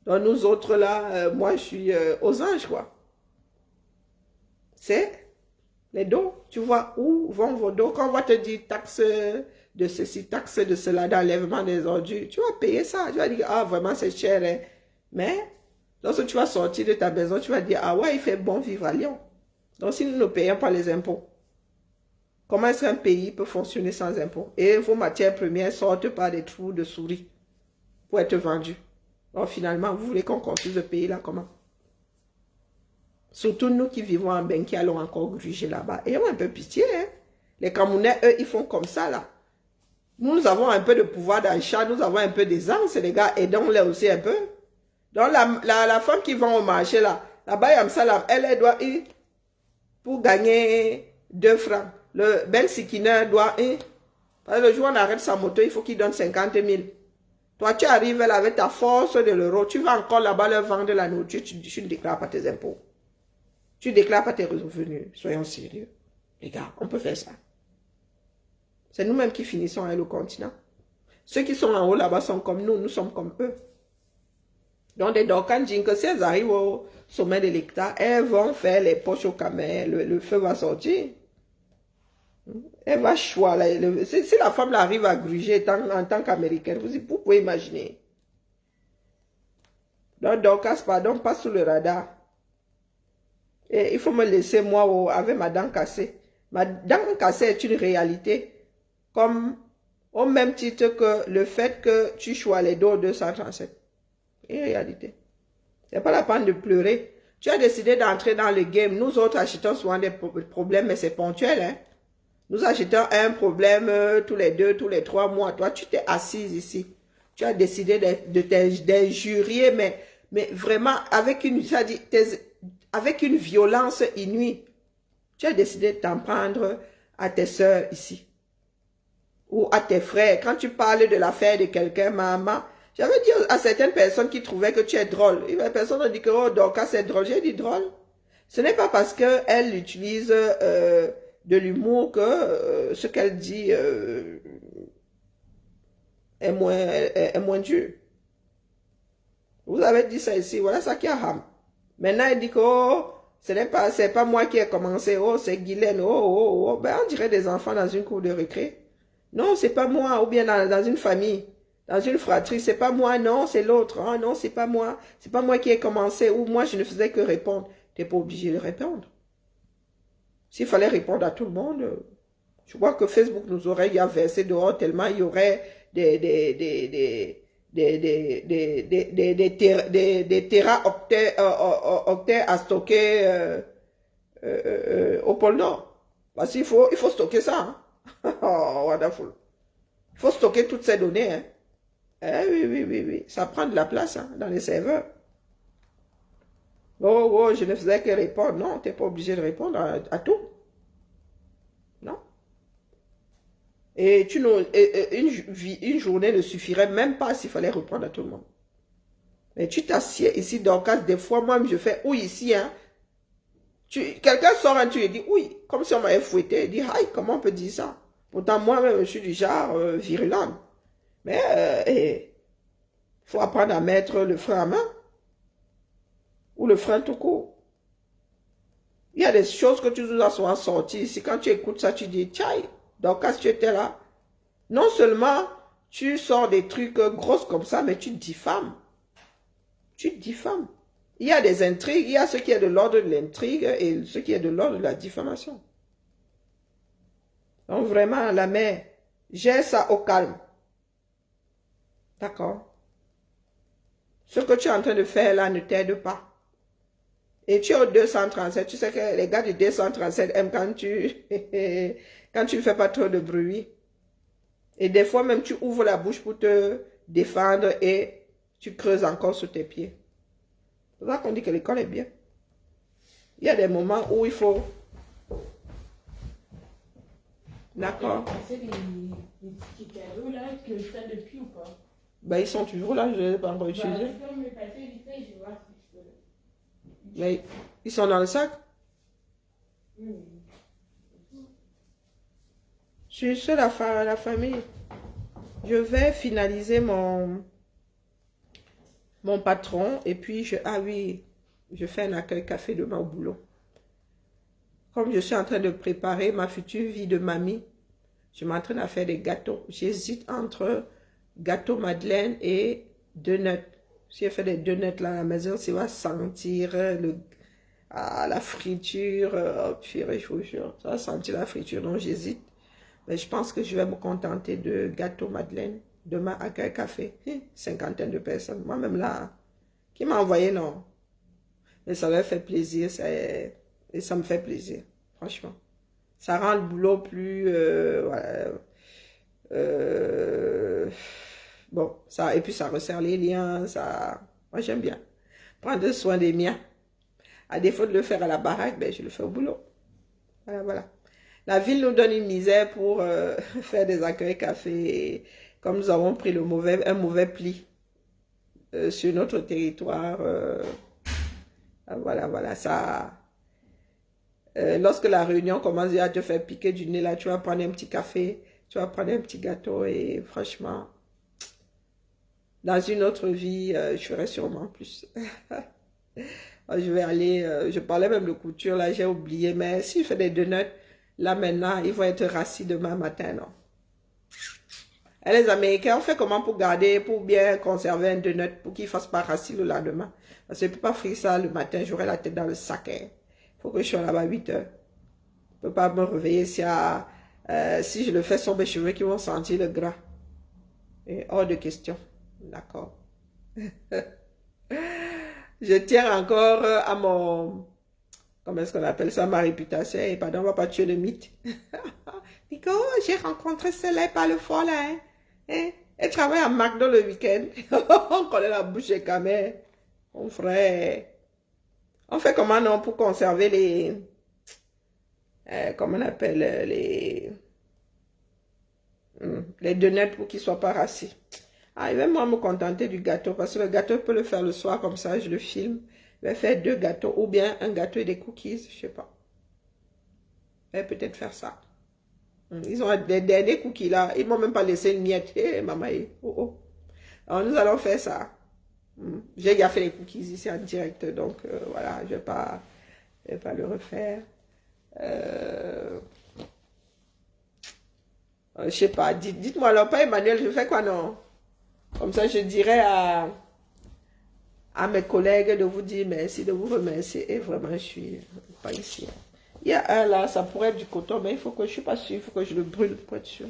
Donc, nous autres, là, moi, je suis aux anges, quoi. C'est les dos. Tu vois où vont vos dos. Quand on va te dire taxe de ceci, taxe de cela, d'enlèvement des ordures, tu vas payer ça. Tu vas dire, ah, vraiment, c'est cher. Hein. Mais, lorsque tu vas sortir de ta maison, tu vas dire, ah ouais, il fait bon vivre à Lyon. Donc, si nous ne payons pas les impôts, comment est-ce qu'un pays peut fonctionner sans impôts? Et vos matières premières sortent par des trous de souris. pour être vendu. Alors finalement, vous voulez qu'on construise ce pays-là comment? Surtout nous qui vivons en Benki, allons encore gruger là-bas. Ayons un peu pitié. Hein? Les Camerounais, eux, ils font comme ça là. Nous avons un peu de pouvoir d'achat, nous avons un peu d'aisance, les gars, aidons-les aussi un peu. Donc la femme qui vend au marché là-bas, Yamsalam, elle doit ir pour gagner 2 francs. Le bel sikiner doit ir. Parce que le jour où on arrête sa moto, il faut qu'il donne 50 000. Toi, tu arrives là avec ta force de l'euro, tu vas encore là-bas leur vendre la nourriture, tu ne déclares pas tes impôts. Tu ne déclares pas tes revenus. Soyons sérieux. Les gars, on peut faire ça. C'est nous-mêmes qui finissons avec le continent. Ceux qui sont en haut là-bas sont comme nous, nous sommes comme eux. Donc, des Dorcan disent que si elles arrivent au sommet de l'hectare, elles vont faire les poches au camel, le feu va sortir. Elle va choisir. Si la femme arrive à gruger en tant qu'américaine, vous pouvez imaginer. Donc, Dorcas, pardon, passe sous le radar. Et il faut me laisser, moi, avec ma dent cassée. Ma dent cassée est une réalité. Comme au même titre que le fait que tu choisis les dos 237. Une réalité. C'est pas la peine de pleurer. Tu as décidé d'entrer dans le game. Nous autres achetons souvent des problèmes, mais c'est ponctuel. Hein? Nous achetons un problème tous les 2, tous les 3 mois. Toi, tu t'es assise ici. Tu as décidé d'injurier, mais vraiment avec une violence inouïe. Tu as décidé de t'en prendre à tes soeurs ici. Ou à tes frères. Quand tu parles de l'affaire de quelqu'un, maman, j'avais dit à certaines personnes qui trouvaient que tu es drôle. Il y a personne qui dit que oh, Dorcas c'est drôle. J'ai dit drôle. Ce n'est pas parce qu'elle utilise de l'humour que ce qu'elle dit est moins dur. Vous avez dit ça ici. Voilà ça qui a ham. Maintenant, elle dit que oh, c'est pas moi qui ai commencé. Oh, c'est Guylaine. Oh. Ben, on dirait des enfants dans une cour de récré. Non, c'est pas moi. Ou bien dans une famille. Dans une fratrie, c'est pas moi, non, c'est l'autre. Ah non, c'est pas moi. C'est pas moi qui ai commencé. Ou moi, je ne faisais que répondre. Tu n'es pas obligé de répondre. S'il fallait répondre à tout le monde, je crois que Facebook nous aurait versé dehors tellement il y aurait des téraoctets à stocker au pôle Nord. Parce qu'il faut stocker ça. Hein? Oh, wonderful. Il faut stocker toutes ces données. Hein? Oui. Ça prend de la place hein, dans les serveurs. Oh, je ne faisais que répondre. Non, tu n'es pas obligé de répondre à tout. Non. Et une journée ne suffirait même pas s'il fallait répondre à tout le monde. Mais tu t'assieds ici, Dorcas, des fois, moi, je fais oui ici. Hein. Quelqu'un sort et tu lui dis oui, comme si on m'avait fouetté. Il dit, aïe, comment on peut dire ça? Pourtant, moi-même, je suis du genre virulent. Mais il faut apprendre à mettre le frein à main. Ou le frein tout court. Il y a des choses que tu nous as souvent sorties ici. Quand tu écoutes ça, tu dis, tiens, donc quand tu étais là, non seulement tu sors des trucs grosses comme ça, mais tu diffames. Tu diffames. Il y a des intrigues, il y a ce qui est de l'ordre de l'intrigue et ce qui est de l'ordre de la diffamation. Donc vraiment, la mère, gère ça au calme. D'accord? Ce que tu es en train de faire là ne t'aide pas. Et tu es au 237, tu sais que les gars du 237 aiment quand tu ne fais pas trop de bruit. Et des fois même tu ouvres la bouche pour te défendre et tu creuses encore sous tes pieds. C'est pour ça qu'on dit que l'école est bien. Il y a des moments où il faut... D'accord. C'est des petits cadeaux là que je fais depuis ou pas? Ben, ils sont toujours là, je ne les ai pas encore utilisés. Je peux me passer vite fait, je vais voir si je peux. Mais ils sont dans le sac? Je suis seule à la famille. Je vais finaliser mon patron et puis je fais un accueil café demain au boulot. Comme je suis en train de préparer ma future vie de mamie, je m'entraîne à faire des gâteaux. J'hésite entre gâteau madeleine et donuts. Si je fais des donuts là à la maison, ça va sentir la friture. Oh, purée, je vous jure, ça va sentir la friture, donc j'hésite. Mais je pense que je vais me contenter de gâteau madeleine Demain, accueil café. Cinquantaine de personnes. Moi-même là, qui m'a envoyé, non. Mais ça leur fait plaisir. Et ça me fait plaisir. Franchement. Ça rend le boulot plus... voilà, bon, ça, et puis ça resserre les liens. Ça, moi, j'aime bien. Prendre soin des miens. À défaut de le faire à la baraque, ben, je le fais au boulot. Voilà, voilà. La ville nous donne une misère pour faire des accueils café. Et comme nous avons pris un mauvais pli sur notre territoire, voilà, voilà, ça... lorsque la réunion commence à te faire piquer du nez, là, tu vas prendre un petit café, tu vas prendre un petit gâteau et franchement, dans une autre vie, je ferai sûrement plus. Je vais aller, je parlais même de couture, là, j'ai oublié, mais si je fais des donuts, là maintenant, ils vont être rassis demain matin, non? Et les Américains, on fait comment pour garder, pour bien conserver un donut, pour qu'il ne fasse pas rassis le lendemain? Parce que je ne peux pas frire ça le matin, j'aurai la tête dans le sac. Il faut que je sois là-bas à 8 heures. Je ne peux pas me réveiller si je le fais sur mes cheveux qui vont sentir le gras. Et hors de question. D'accord. Je tiens encore à mon... Comment est-ce qu'on appelle ça? Ma réputation. Et pardon, on ne va pas tuer le mythe. Nico, j'ai rencontré celle-là, pas le fort là. Hein? Elle travaille à McDo le week-end. On connaît la bouche des camels. Mon frère. On fait comment non pour conserver les... comment on appelle les donuts pour qu'ils ne soient pas rassis. Ah, je vais moi me contenter du gâteau parce que le gâteau, je peux le faire le soir comme ça, je le filme. Je vais faire 2 gâteaux ou bien un gâteau et des cookies, je ne sais pas. Je vais peut-être faire ça. Ils ont des derniers cookies là, ils ne m'ont même pas laissé une miette. Hé, maman, oh, oh. Alors nous allons faire ça. J'ai déjà fait les cookies ici en direct, donc voilà, je ne vais pas le refaire. Je sais pas, dites-moi alors, pas Emmanuel, je fais quoi non? Comme ça, je dirais à mes collègues de vous dire merci, de vous remercier. Et vraiment, je suis pas ici. Il y a un là, ça pourrait être du coton, mais il faut que je suis pas sûre, il faut que je le brûle pour être sûr.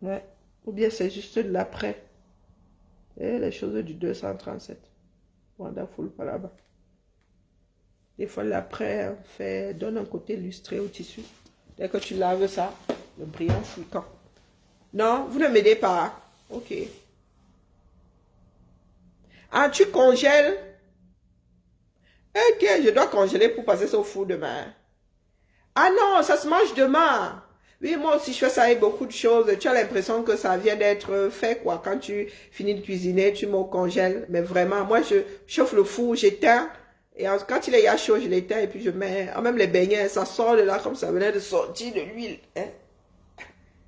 Ouais. Ou bien c'est juste de l'après. Et les choses du 237. Wonderful, pas là-bas. Des fois, l'après, donne un côté lustré au tissu. Dès que tu laves ça, le brillant fréquent. Non, vous ne m'aidez pas. Ok. Ah, tu congèles? Ok, je dois congeler pour passer ça au four demain. Ah non, ça se mange demain. Oui, moi aussi, je fais ça avec beaucoup de choses. Tu as l'impression que ça vient d'être fait, quoi. Quand tu finis de cuisiner, tu me congèles. Mais vraiment, moi, je chauffe le four, j'éteins. Et quand il est à chaud, je l'éteins et puis je mets... Même les beignets, ça sort de là comme ça venait de sortir de l'huile. Hein?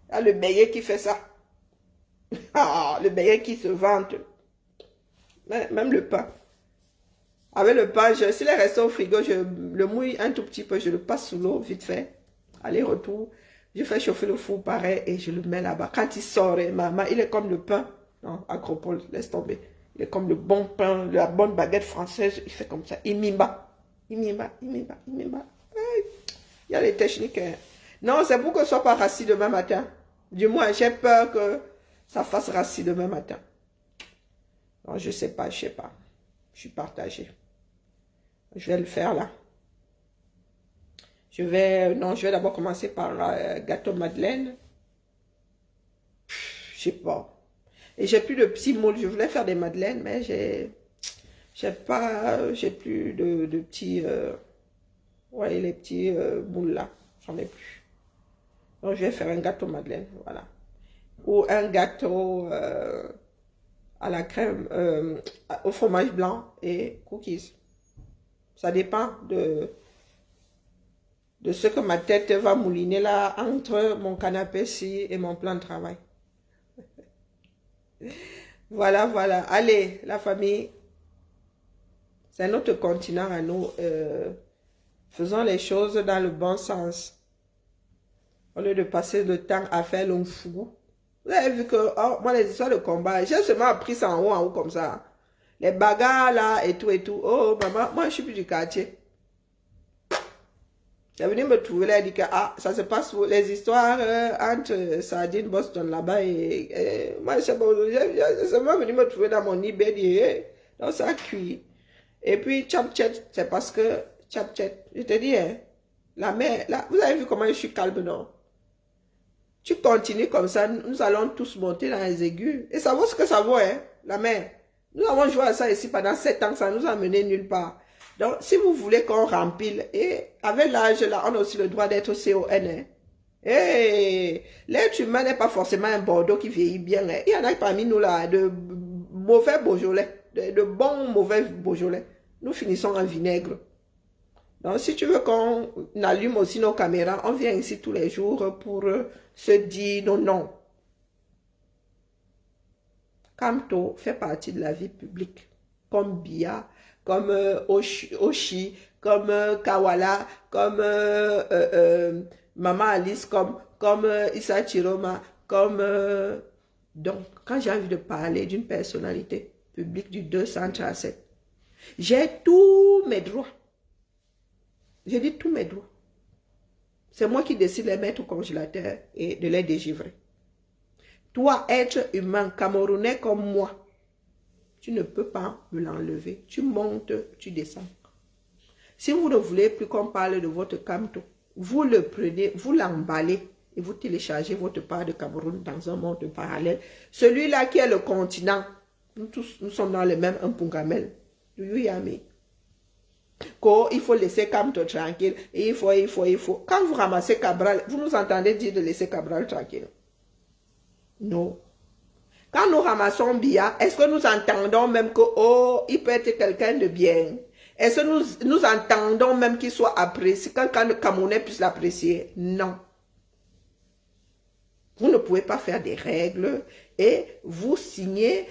Ah, le beignet qui fait ça. Ah, le beignet qui se vante. Même le pain. Avec le pain, s'il est resté au frigo, je le mouille un tout petit peu, je le passe sous l'eau, vite fait. Aller-retour. Je fais chauffer le four pareil et je le mets là-bas. Quand il sort, maman, il est comme le pain. Non, Agropole, laisse tomber. Il est comme le bon pain, la bonne baguette française. Il fait comme ça. Il m'imba. Il m'imba, il m'imba, il m'imba. Il y a les techniques. Hein. Non, c'est pour que ce soit pas rassis demain matin. Du moins, j'ai peur que ça fasse rassis demain matin. Non, je sais pas, je sais pas. Je suis partagée. Je vais le faire là. Je vais d'abord commencer par gâteau madeleine. Je sais pas. Et j'ai plus de petits moules. Je voulais faire des madeleines, mais j'ai plus de petits, ouais, les petits moules là. J'en ai plus. Donc, je vais faire un gâteau madeleine, voilà. Ou un gâteau à la crème, au fromage blanc et cookies. Ça dépend de ce que ma tête va mouliner là entre mon canapé-ci et mon plan de travail. Voilà, voilà. Allez, la famille, c'est notre continent à nous. Faisons les choses dans le bon sens. Au lieu de passer le temps à faire l'homme fou. Vous avez vu que, oh, moi, les histoires de combat, j'ai seulement appris ça en haut comme ça. Les bagarres là et tout et tout. Oh, maman, moi, je suis plus du quartier. Elle est venue me trouver là, elle dit que ah, ça se passe pour les histoires entre Sardine, Boston là-bas et moi, c'est bon, c'est moi venu me trouver dans mon eBay, dit, donc ça cuit. Et puis, Chapchat, c'est parce que Chapchat, je te dis, hein, la mère, là, vous avez vu comment je suis calme, non? Tu continues comme ça, nous allons tous monter dans les aigus. Et ça vaut ce que ça vaut, hein, la mère. Nous avons joué à ça ici pendant 7 ans, ça nous a mené nulle part. Donc, si vous voulez qu'on rempile, et avec l'âge là, on a aussi le droit d'être CON. Hein. Et l'être humain n'est pas forcément un Bordeaux qui vieillit bien. Hein. Il y en a parmi nous là, de mauvais Beaujolais, de bons mauvais Beaujolais. Nous finissons en vinaigre. Donc, si tu veux qu'on allume aussi nos caméras, on vient ici tous les jours pour se dire non, non. Kamto fait partie de la vie publique, comme Bia, comme Oshi, comme Kawala, comme Maman Alice, comme Issa Chiroma, comme... donc, quand j'ai envie de parler d'une personnalité publique du 237, j'ai tous mes droits. J'ai dit tous mes droits. C'est moi qui décide de les mettre au congélateur et de les dégivrer. Toi, être humain, camerounais comme moi, tu ne peux pas me l'enlever. Tu montes, tu descends. Si vous ne voulez plus qu'on parle de votre Kamto, vous le prenez, vous l'emballez et vous téléchargez votre part de Cameroun dans un monde parallèle. Celui-là qui est le continent, nous tous, nous sommes dans le même Mpungamel. Do you hear me? Il faut laisser Kamto tranquille. Et il faut. Quand vous ramassez Cabral, vous nous entendez dire de laisser Cabral tranquille? Non. Quand nous ramassons Bia, est-ce que nous entendons même que, oh, il peut être quelqu'un de bien? Est-ce que nous entendons même qu'il soit apprécié, quelqu'un de Camerounais puisse l'apprécier? Non. Vous ne pouvez pas faire des règles et vous signez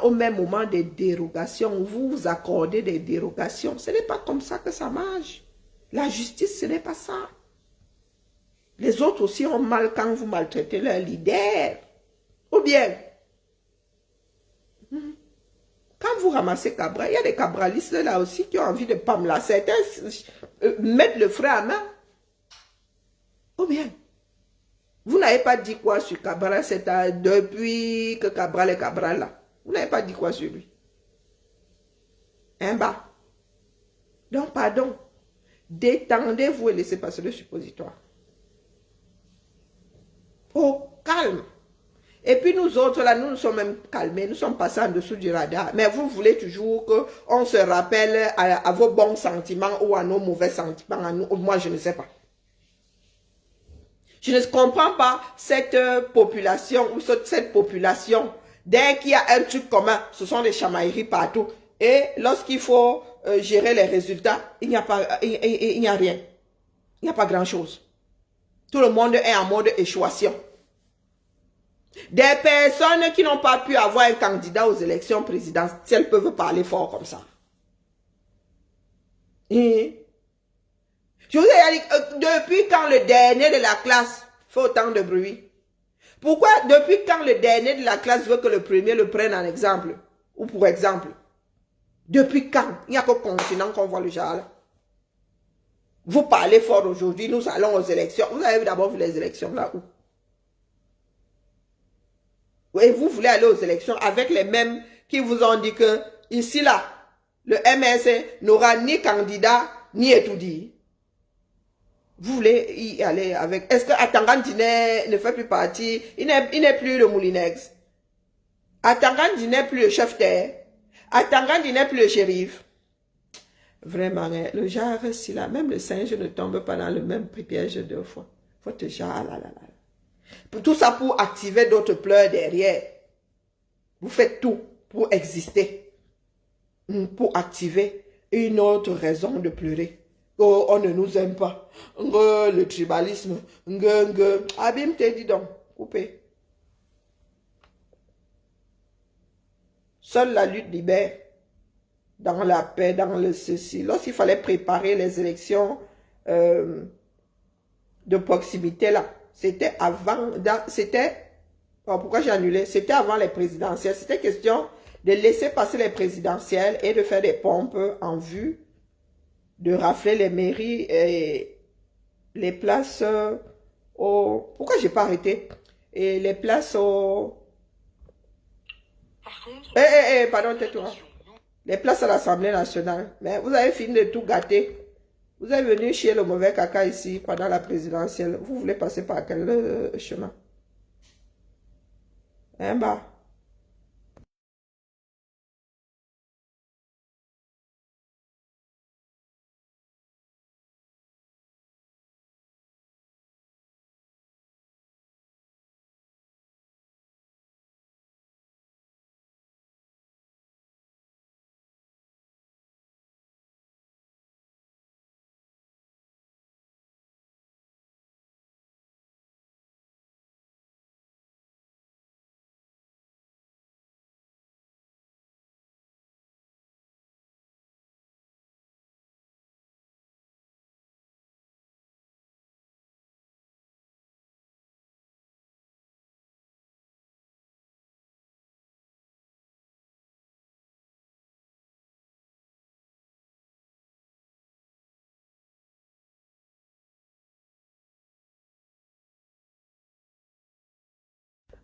au même moment des dérogations. Vous vous accordez des dérogations. Ce n'est pas comme ça que ça marche. La justice, ce n'est pas ça. Les autres aussi ont mal quand vous maltraitez leur leader. Ou bien, quand vous ramassez Cabral, il y a des cabralistes là aussi qui ont envie de Pamela. Certains mettent le frein à main. Ou bien, vous n'avez pas dit quoi sur Cabral depuis que Cabral est Cabral là. Vous n'avez pas dit quoi sur lui. Un bas. Donc, pardon. Détendez-vous et laissez passer le suppositoire. Au calme. Et puis nous autres, là, nous nous sommes même calmés, nous sommes passés en dessous du radar. Mais vous voulez toujours qu'on se rappelle à vos bons sentiments ou à nos mauvais sentiments. À nous. Moi, je ne sais pas. Je ne comprends pas cette population ou cette population. Dès qu'il y a un truc commun, ce sont des chamailleries partout. Et lorsqu'il faut gérer les résultats, il n'y a pas, il n'y a rien. Il n'y a pas grand-chose. Tout le monde est en mode échouation. Des personnes qui n'ont pas pu avoir un candidat aux élections présidentielles peuvent parler fort comme ça. Et je vous ai dit, depuis quand le dernier de la classe fait autant de bruit? Pourquoi depuis quand le dernier de la classe veut que le premier le prenne en exemple? Ou pour exemple? Depuis quand? Il n'y a qu'au continent qu'on voit le genre là. Vous parlez fort aujourd'hui, nous allons aux élections. Vous avez d'abord vu les élections là où? Et vous voulez aller aux élections avec les mêmes qui vous ont dit que ici là, le MSC n'aura ni candidat ni étoudi. Vous voulez y aller avec... Est-ce que Atangan Dine ne fait plus partie? Il n'est plus le Moulinex. Atangan Dine n'est plus le chef terre. Atangan Dine n'est plus le shérif. Vraiment, le genre, si là, même le singe ne tombe pas dans le même piège 2 fois. Votre genre, là. Tout ça pour activer d'autres pleurs derrière. Vous faites tout pour exister. Pour activer une autre raison de pleurer. Oh, on ne nous aime pas. Le tribalisme. Abim te dit donc. Coupez. Seule la lutte libère. Dans la paix, dans le ceci. Lorsqu'il fallait préparer les élections de proximité là. C'était avant, pourquoi j'ai annulé? C'était avant les présidentielles. C'était question de laisser passer les présidentielles et de faire des pompes en vue de rafler les mairies les places au... Pourquoi j'ai pas arrêté? Et les places au... Par contre, pardon, tais-toi. Les places à l'Assemblée nationale. Mais vous avez fini de tout gâter. Vous êtes venu chier le mauvais caca ici pendant la présidentielle. Vous voulez passer par quel chemin? Hein, bah.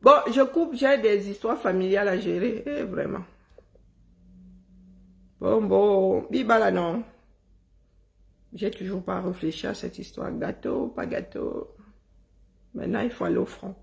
Bon, je coupe, j'ai des histoires familiales à gérer, vraiment. Bon, Bibala non. J'ai toujours pas réfléchi à cette histoire. Gâteau, pas gâteau. Maintenant, il faut aller au front.